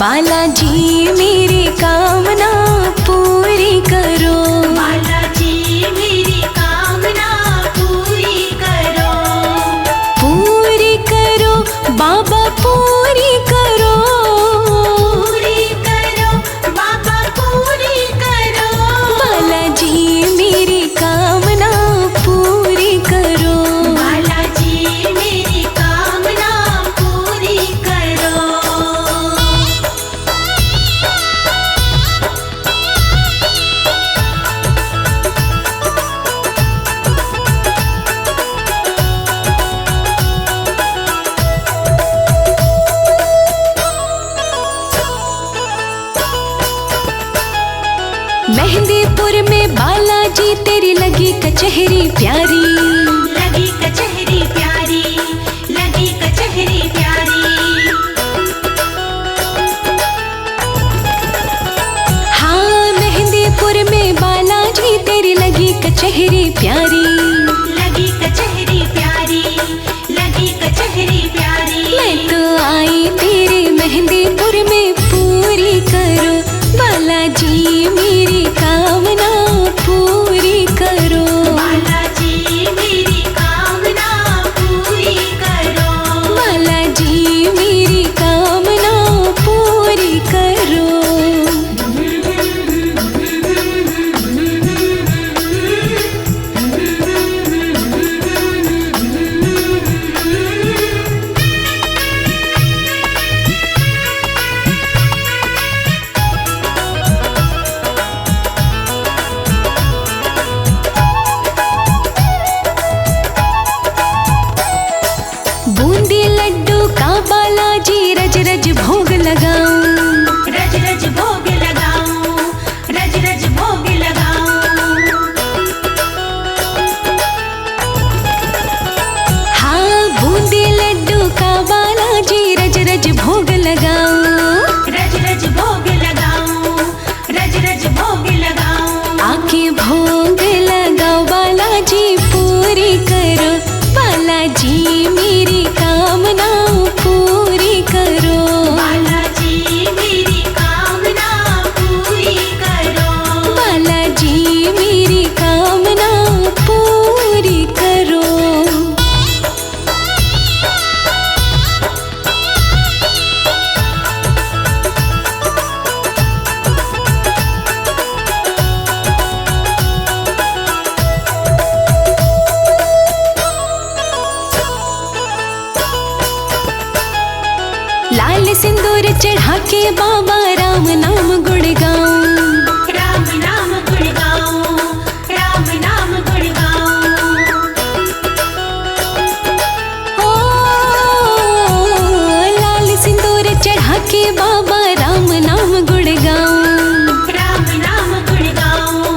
बालाजी मेरी कामना पूरी करो। बालाजी मेरी कामना पूरी करो। पूरी करो बाबा पूरी करो। पूरी करो बाबा पूरी करो। बालाजी मेरी कामना पूरी करो। बालाजी मेरी कामना पूरी करो। कचहरी प्यारी, लगी कचहरी प्यारी, लगी कचहरी प्यारी। हाँ मेहंदीपुर में बालाजी तेरी लगी कचहरी प्यारी, लगी कचहरी प्यारी, लगी कचहरी प्यारी। मैं तो आई तेरे मेहंदीपुर में, पूरी करो बालाजी मेरी कामना पूरी करो। बालाजी मेरी कामना पूरी करो, बालाजी मेरी कामना पूरी करो। बूंदी लड्डू का बालाजी रज रज भोग लगाऊं, रज रज भोग लगाऊं, रज रज भोग लगाऊं। हाँ बूंदी लड्डू का बालाजी रज रज भोग लगाऊं। रज रज भोग लगाऊं, रज रज भोग लगाऊं। आके भोग लगाओ बालाजी पूरी करो, बालाजी मेरी कामना पूरी करो। बालाजी मेरी कामना पूरी करो, बालाजी मेरी कामना पूरी करो। लाल सिंदूर चढ़ा के बाबा राम नाम गुण गाऊं, राम नाम गुण गाऊं, राम नाम गुण गाऊं। ओ लाल सिंदूर चढ़ा के बाबा राम नाम गुण गाऊं। राम नाम गुण गाऊं,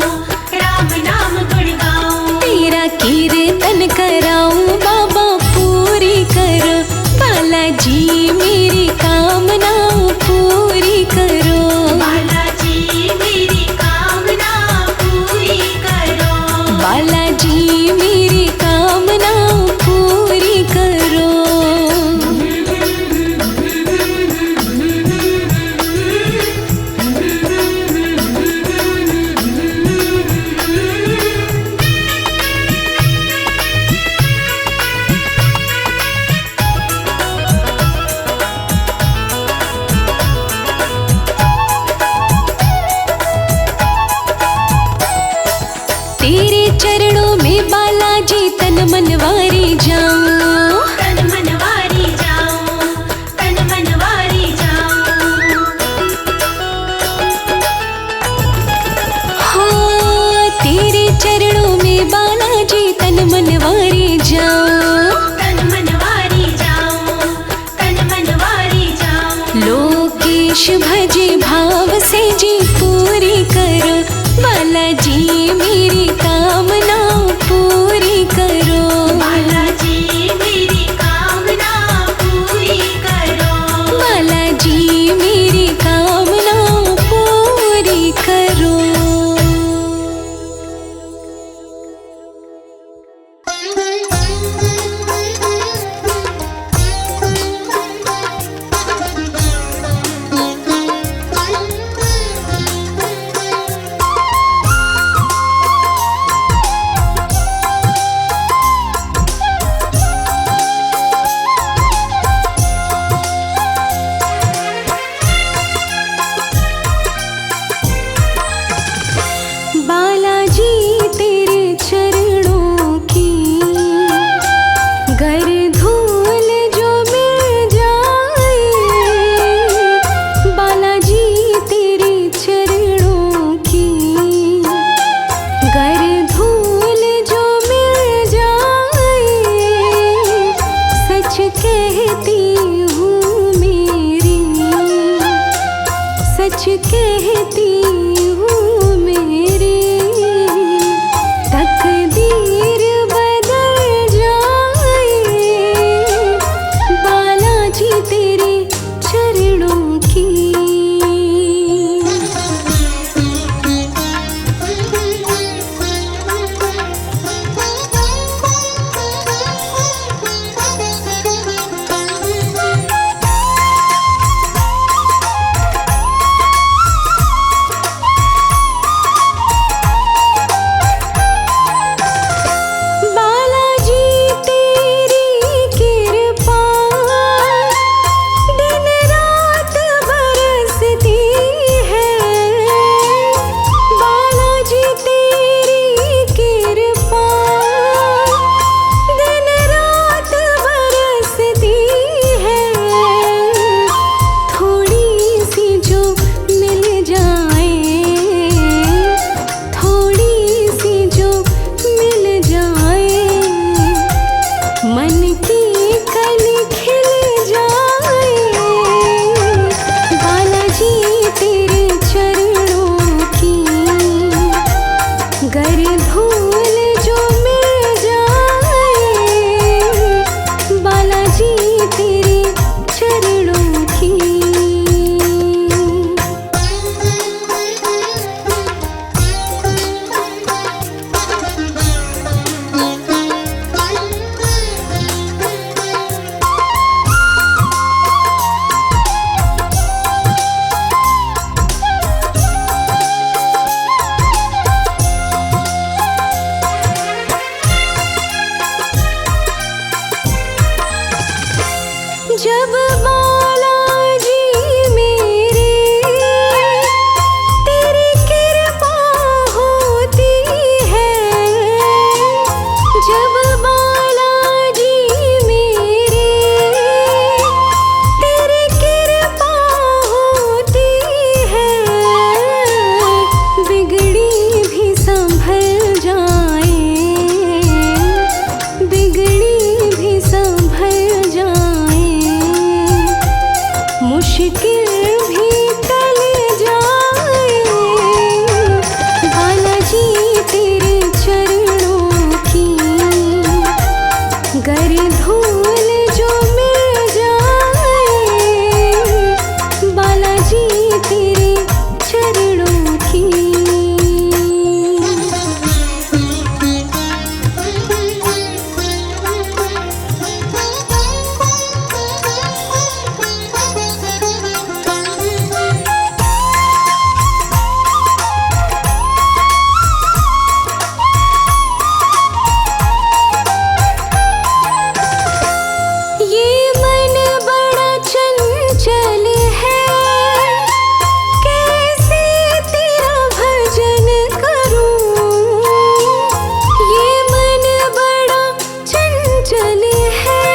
राम नाम गुण गाऊं। तेरा कीर्तन कराऊं बाबा पूरी करो, बालाजी मेरी कामना पूरी करो। बालाजी मेरी कामना पूरी करो, बालाजी मेरी कामना पूरी करो। तेरे चरणों में बालाजी तन मनवारी जाऊं, तन मनवारी जाऊं, तन मनवारी जाऊं। हाँ तेरे चरणों में बालाजी तन मनवारी जाऊं। तन मनवारी जाऊं, तन मनवारी जाऊं। लोकेश भजे भाव से जी पूरी करो, बालाजी मेरी कामना पूरी करो। बालाजी मेरी कामना पूरी करो, बालाजी मेरी कामना पूरी करो। जब बालाजी मेरे तेरी कृपा होती है, जब बालाजी मेरे तेरी कृपा होती है, बिगड़ी भी संभल जाए, बिगड़ी भी संभल जाए, मुश्किल भी टल जाए। बालाजी तेरे चरणों की गर धूल जो मिल जाए, बालाजी तेरे चरणों की। ये मन बड़ा चंचल है, कैसे तेरा भजन करूं। ये मन बड़ा चंचल है,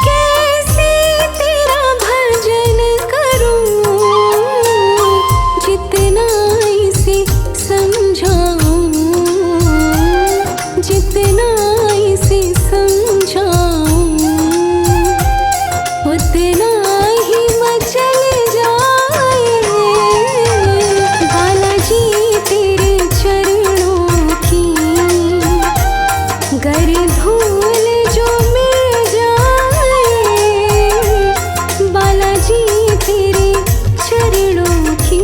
कैसे तेरा भजन करूं। जितना इसे समझाऊं, जितना इसे समझाऊं, उतना ही मचल जाए। बालाजी तेरे चरणों की गर धूल जो मिल जाए, बालाजी तेरे चरणों की।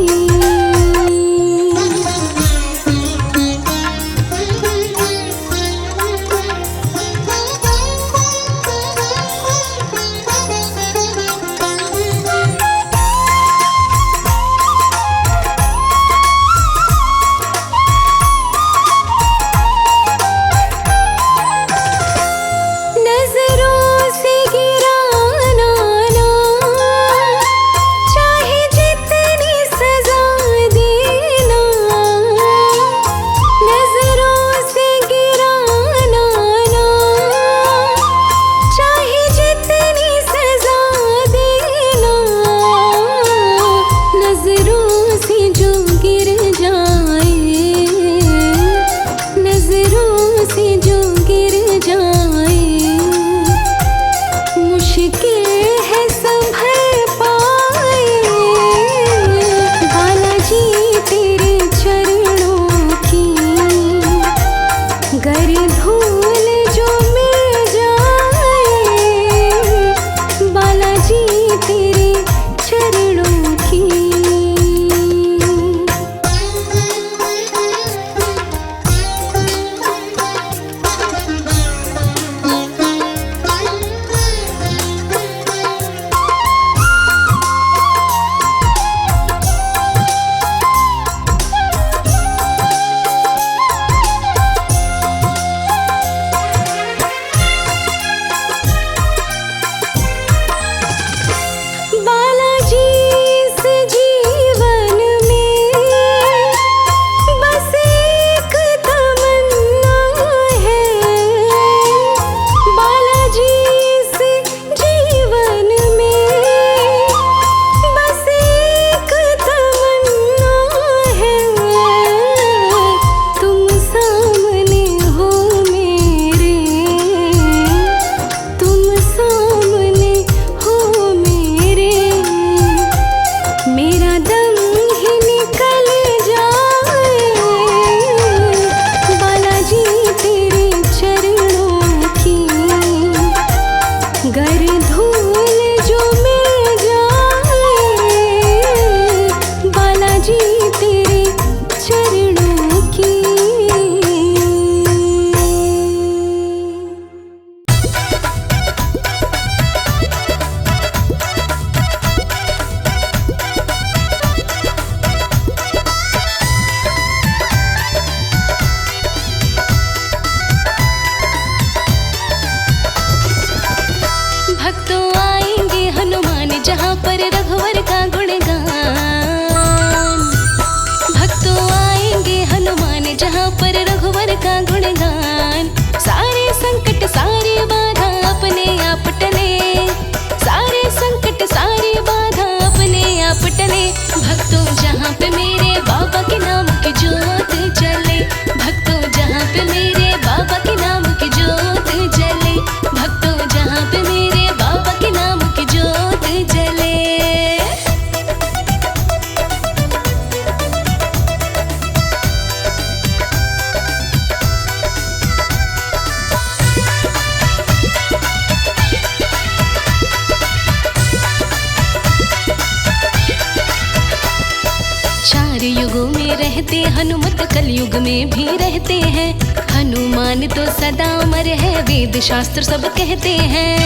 में रहते हनुमत कलयुग में भी रहते हैं। हनुमान तो सदा अमर है, वेद शास्त्र सब कहते हैं।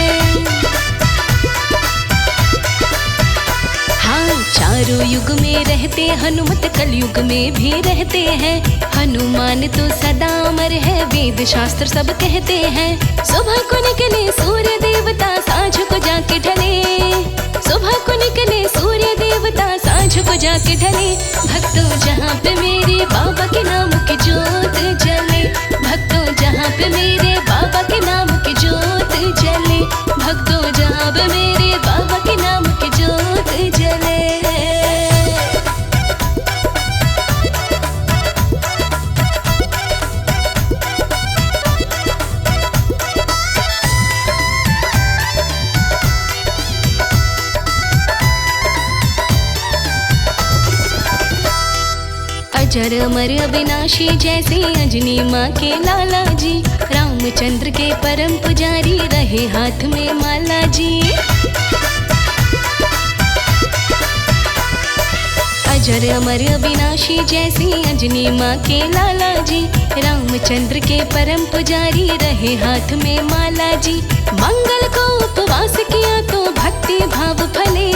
हाँ, चारों युग में रहते हनुमत कलयुग में भी रहते हैं। हनुमान तो सदा अमर है, वेद शास्त्र सब कहते हैं। सुबह को निकले सूर्य देवता, सांझ को जाके ढले। सुबह को निकले सूर्य देवता, सांझ को जाके ढले। भक्तों जहाँ पे मेरे बाबा के नाम की जोत जले। भक्तों जहाँ पे मेरे बाबा के नाम की जोत जले। भक्तों जहाँ पे मेरे बाबा के नाम की जोत जले। अजर अमर अविनाशी जैसे अंजनी माँ के लाला जी। रामचंद्र के परम पुजारी रहे हाथ में माला जी। अजर अमर अविनाशी जैसे अंजनी माँ के लाला जी। रामचंद्र के परम पुजारी रहे हाथ में माला जी। मंगल को उपवास किया तो भक्ति भाव फले।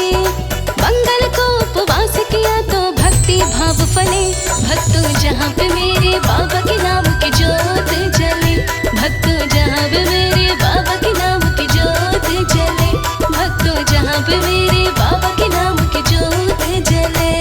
मंगल को उपवास किया तो भक्ति भाव फले। भक्तों जहाँ पे मेरे बाबा के नाम की जोत जले। भक्तों जहाँ पे मेरे बाबा के नाम की जोत जले। भक्तों जहाँ पे मेरे बाबा के नाम की जोत जले।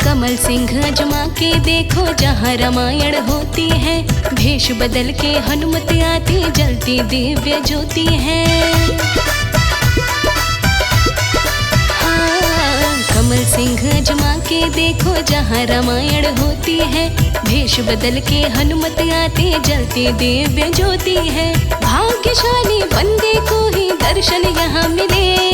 कमल सिंह अजमा के देखो जहाँ रामायण होती है। भेष बदल के हनुमत आती, जलती दिव्य ज्योति है। हाँ, कमल सिंह अजमा के देखो जहाँ रामायण होती है। भेष बदल के हनुमत आती, जलती दिव्य ज्योति है। भाग्यशाली बंदे को ही दर्शन यहाँ मिले।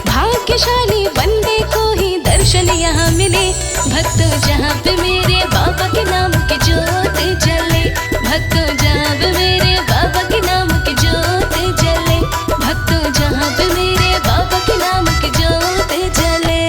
भाग्यशाली बंदे को ही दर्शन यहाँ मिले। भक्तों जहाँ पे मेरे बाबा के नाम की जोत जले। भक्तों जहाँ पे मेरे बाबा के नाम की जोत जले। भक्तों जहाँ पे मेरे बाबा के नाम की जोत जले।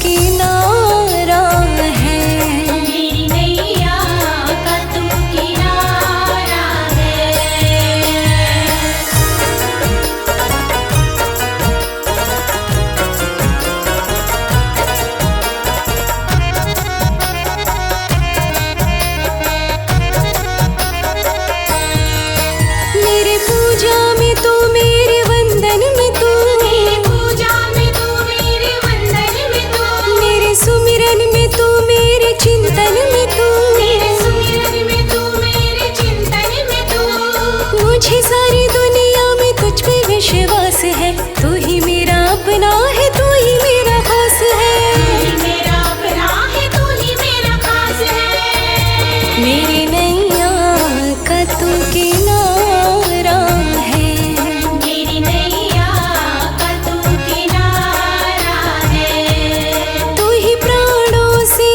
किनारा है। मेरी नैया का तू किनारा है। मेरे पूजा में तू, मेरे वंदन में तू, मेरी पूजा में तू, मेरे वंदन में तू, मेरे सुमिरन में तू, मेरे चिंतन में तू, मेरे सुमिरन में तू, मेरे चिंतन में तू। मुझे सारी दुनिया में तुझ पे विश्वास है। तू ही मेरा अपना है, तू ही मेरा खास है। तू ही मेरा अपना है, तू ही मेरा खास है। मेरी नैया का तू किनारा है। मेरी नैया का तू किनारा है। तू ही प्राणों से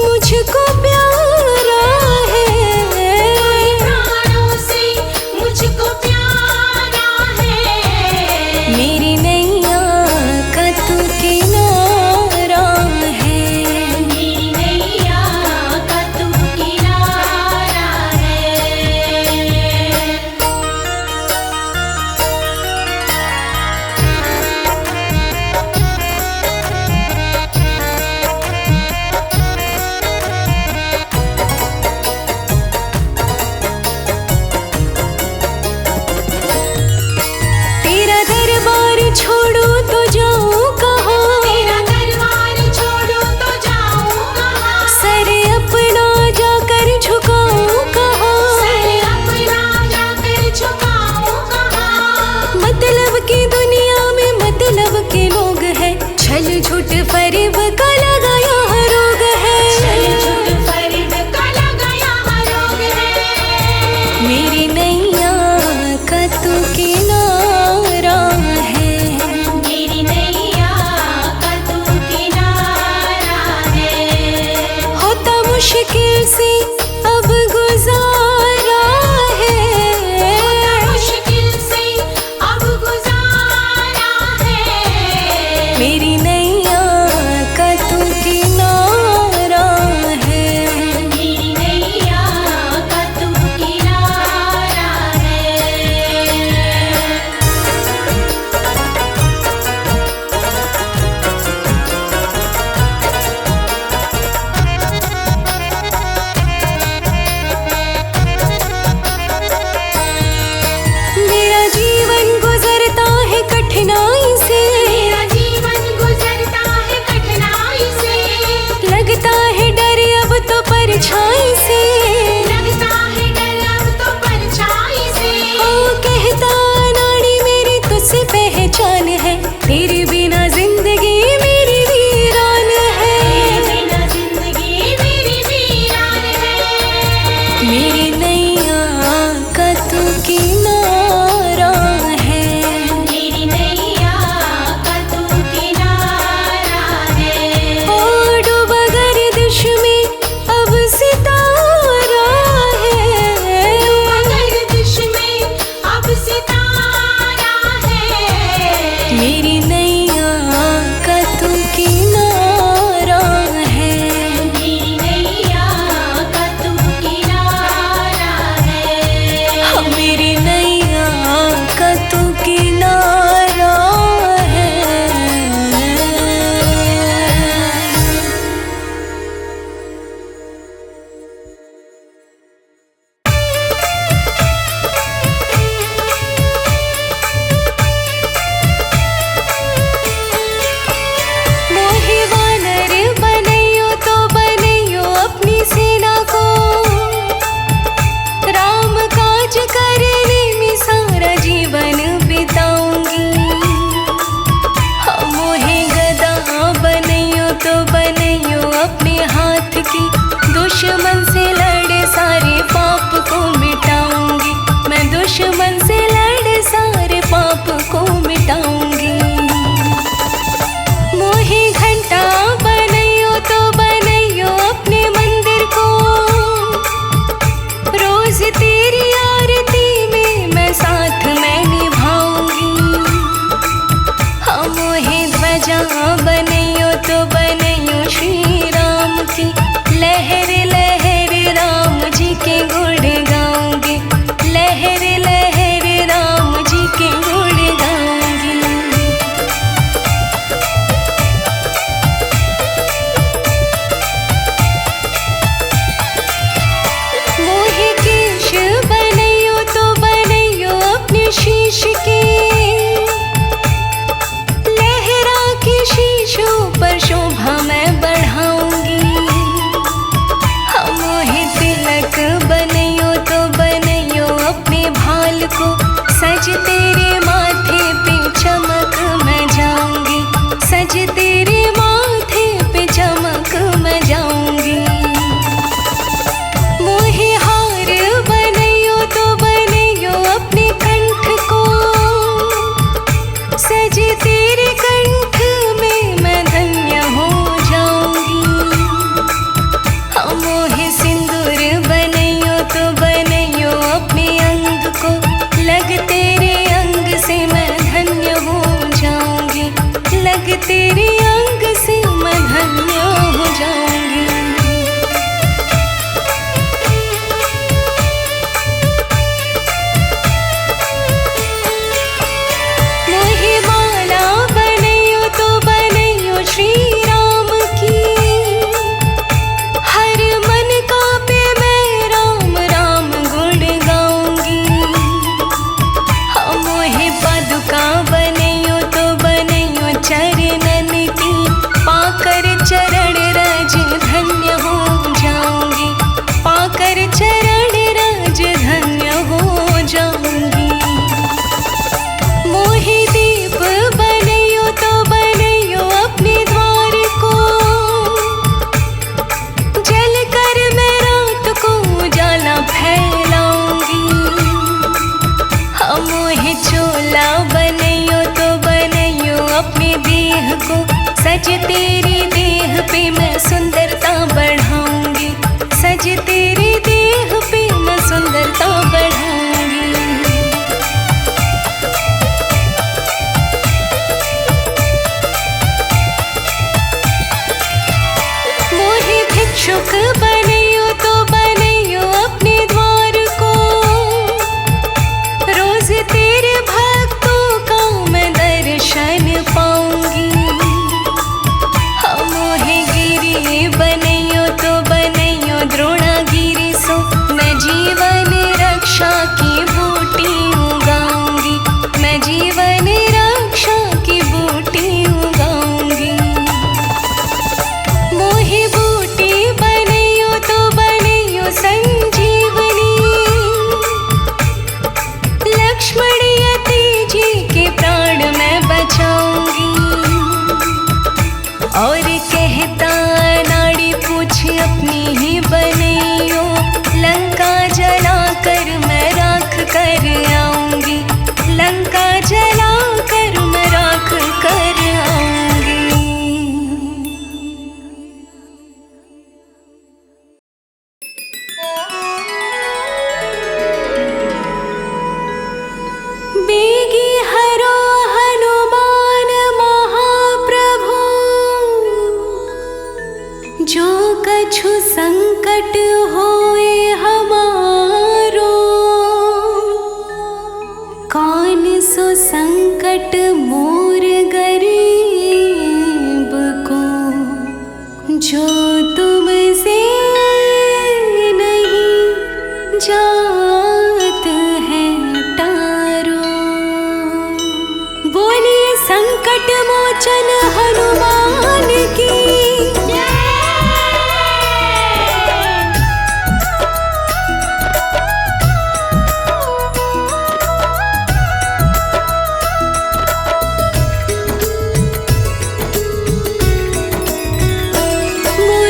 मुझको प्यार श्री राम की। लहर लहर राम जी के गुण गाऊंगी, लहर लहर राम जी के गुण गाऊंगी। मोहे केश बनैयो तो बनैयो अपने शीश के, लहरा के शीशों पर शोभा मैं बढ़ाऊंगी। मोहे तिलक बनैयो तो बनैयो अपने भाल को, सज तेरे माथे पे चमक मैं जाऊंगी, सज तेरे माथे पे चमक मैं जाऊंगी। मोहे हार बनैयो तो बनैयो अपने कंठ को, सज तेरे कंठ में मैं धन्य हो जाऊंगी। मोहे सिंदूर बनैयो तो बनैयो अपने अंग को, लग तेरे अंग से मैं धन्य हो जाऊंगी, लग तेरे अंग से मैं धन्य हो जाऊंगी। मोहे माला बनैयो तो बनैयो श्री राम की, हर मन का पे मैं राम राम गुण गाऊंगी। मोहे पादुका बनैयो तो बनैयो चरणन की, पाकर चरण रज धन्य हो जाऊंगी, पाकर चरण रज धन्य हो जाऊंगी। मोहे दीप बनैयो तो बनैयो अपने द्वार को, जल कर मैं रात को उजाला फैलाऊंगी। मोहे चोला बनैयो तो बनैयो अपने देह को, सज तेरी देह पे मैं सुंदरता बढ़ाऊंगी, सज तेरी देह पे मैं सुंदरता बढ़ाऊंगी। मोहे भिक्षुक बनैयो तो बनैयो अपने द्वार को, रोज तेरे भक्तों का मैं दर्शन पाऊंगी। मोहे गिरी बनैयो तो बनैयो द्रोणागिरी सो, मैं जीवन रक्षा की बूटी उगाऊंगी, मैं जीवन रक्षा की बूटी उगाऊंगी। मोहे बूटी बनैयो तो बनैयो संजीवनी, लक्ष्मण यति जी के प्राण मैं बचाऊंगी। और कहता नाड़ी पूछ अपनी ही बनैयो, लंका जला कर मैं राख कर आऊंगी, लंका जला कर मैं राख कर आऊंगी। बेगी हरो हनुमान महाप्रभु, जो कछु संकट होए हमारो, कौन सो संकट मोर गरीब को, जो तुमसे नहीं जात है टारो। बोलिए संकट मोचन हनुमान की। मोर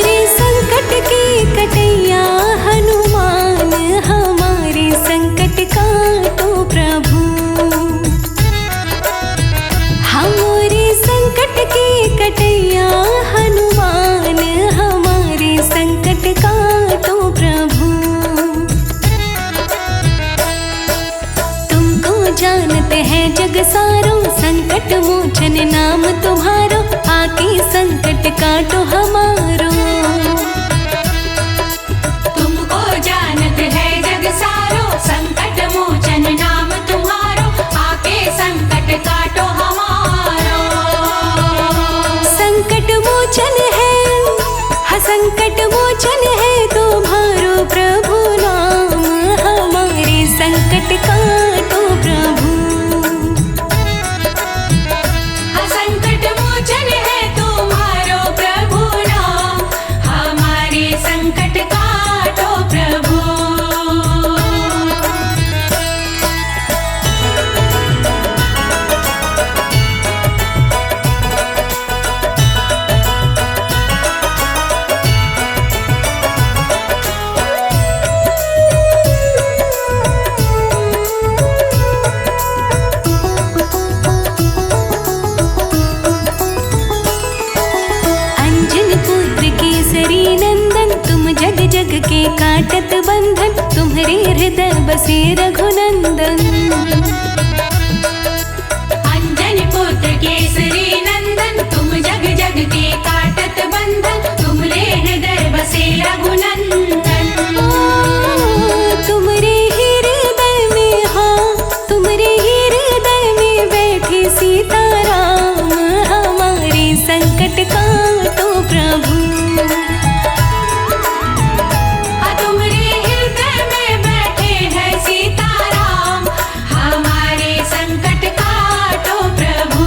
के काटत बंधन, तुम्हारे हृदय बसे रघुनंदन। अंजनी पुत्र केसरी नंदन, तुम जग जग के काटत बंधन, तुम्हारे हृदय बसे रघुनंदन। तुम्हारे हृदय में, हाँ तुम्हारे हृदय में बैठे सीताराम, हमारे संकट काटो प्रभु। तुम्हारे हृदय में बैठे हैं सीताराम, हमारे संकट काटो प्रभु।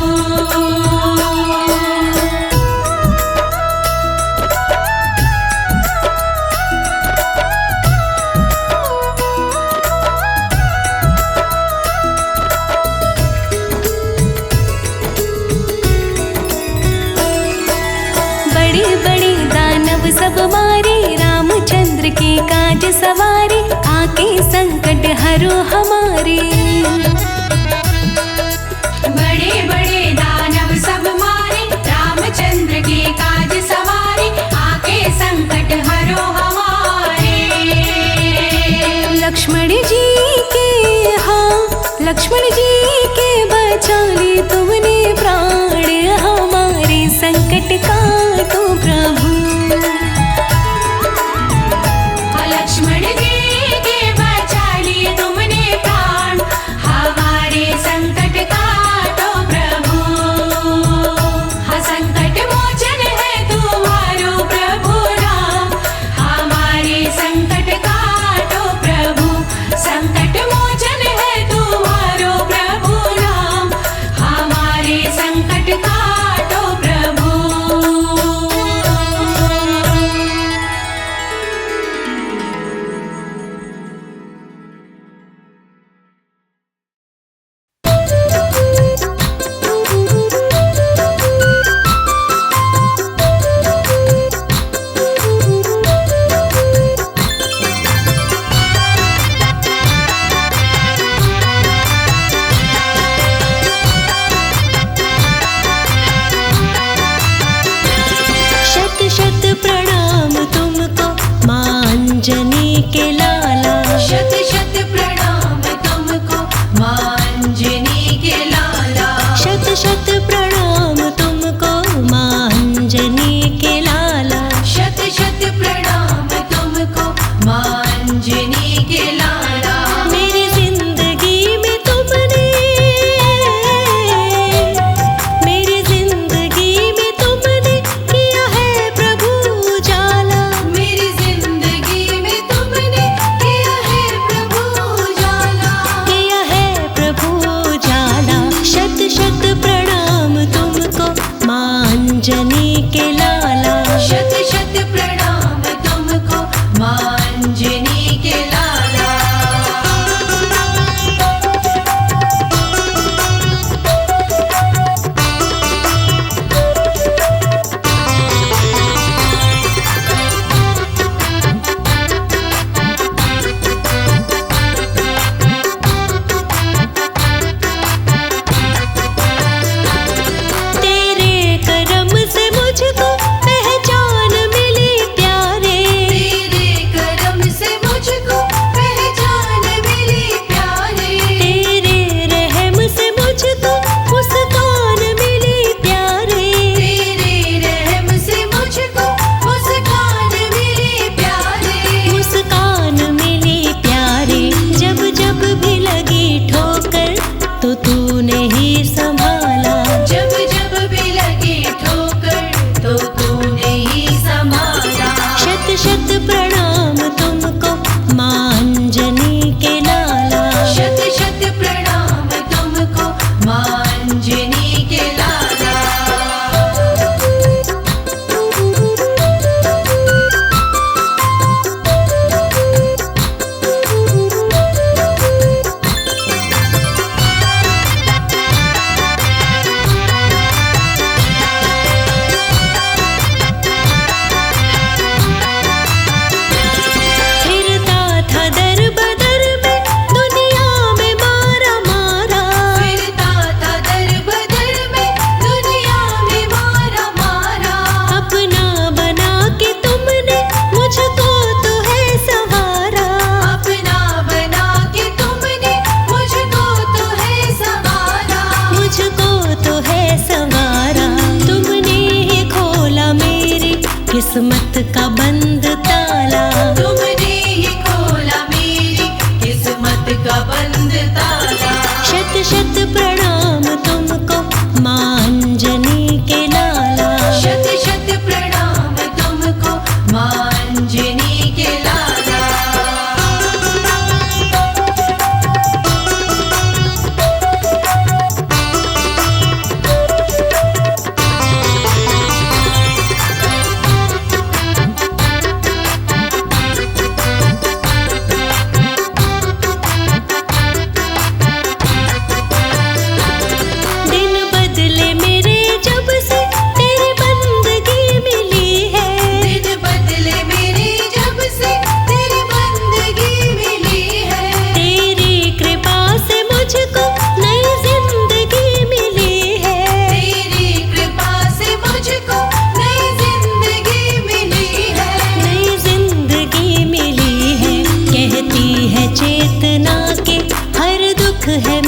बड़े बड़े दानव सब मारे, रामचंद्र के काज सवारे, आके संकट हरो हमारे। बड़े बड़े दानव सब मारे, रामचंद्र के काज सवारे, आके संकट हरो हमारे। लक्ष्मण जी के, हाँ लक्ष्मण जी के बचा ली तुमने प्राण, हमारे संकट काटो प्रभु। लक्ष्मण जी के बचा लिए तुमने प्राण, किस्मत का बंद ताला। तुमने ही खोला मेरी किस्मत का बंद ताला। शत शत प्रणाम तुमको माँ अंजनी के लाला। शत शत प्रणाम तुमको माँ अंजनी के लाला। दिन बदले मेरे जब से तेरी बंदगी मिली है। दिन बदले मेरी जब से तेरी बंदगी मिली है। तेरी कृपा से मुझको नई जिंदगी मिली है। तेरी कृपा से मुझको नई जिंदगी मिली है। नई जिंदगी मिली है। कहती है चेतना के हर दुख है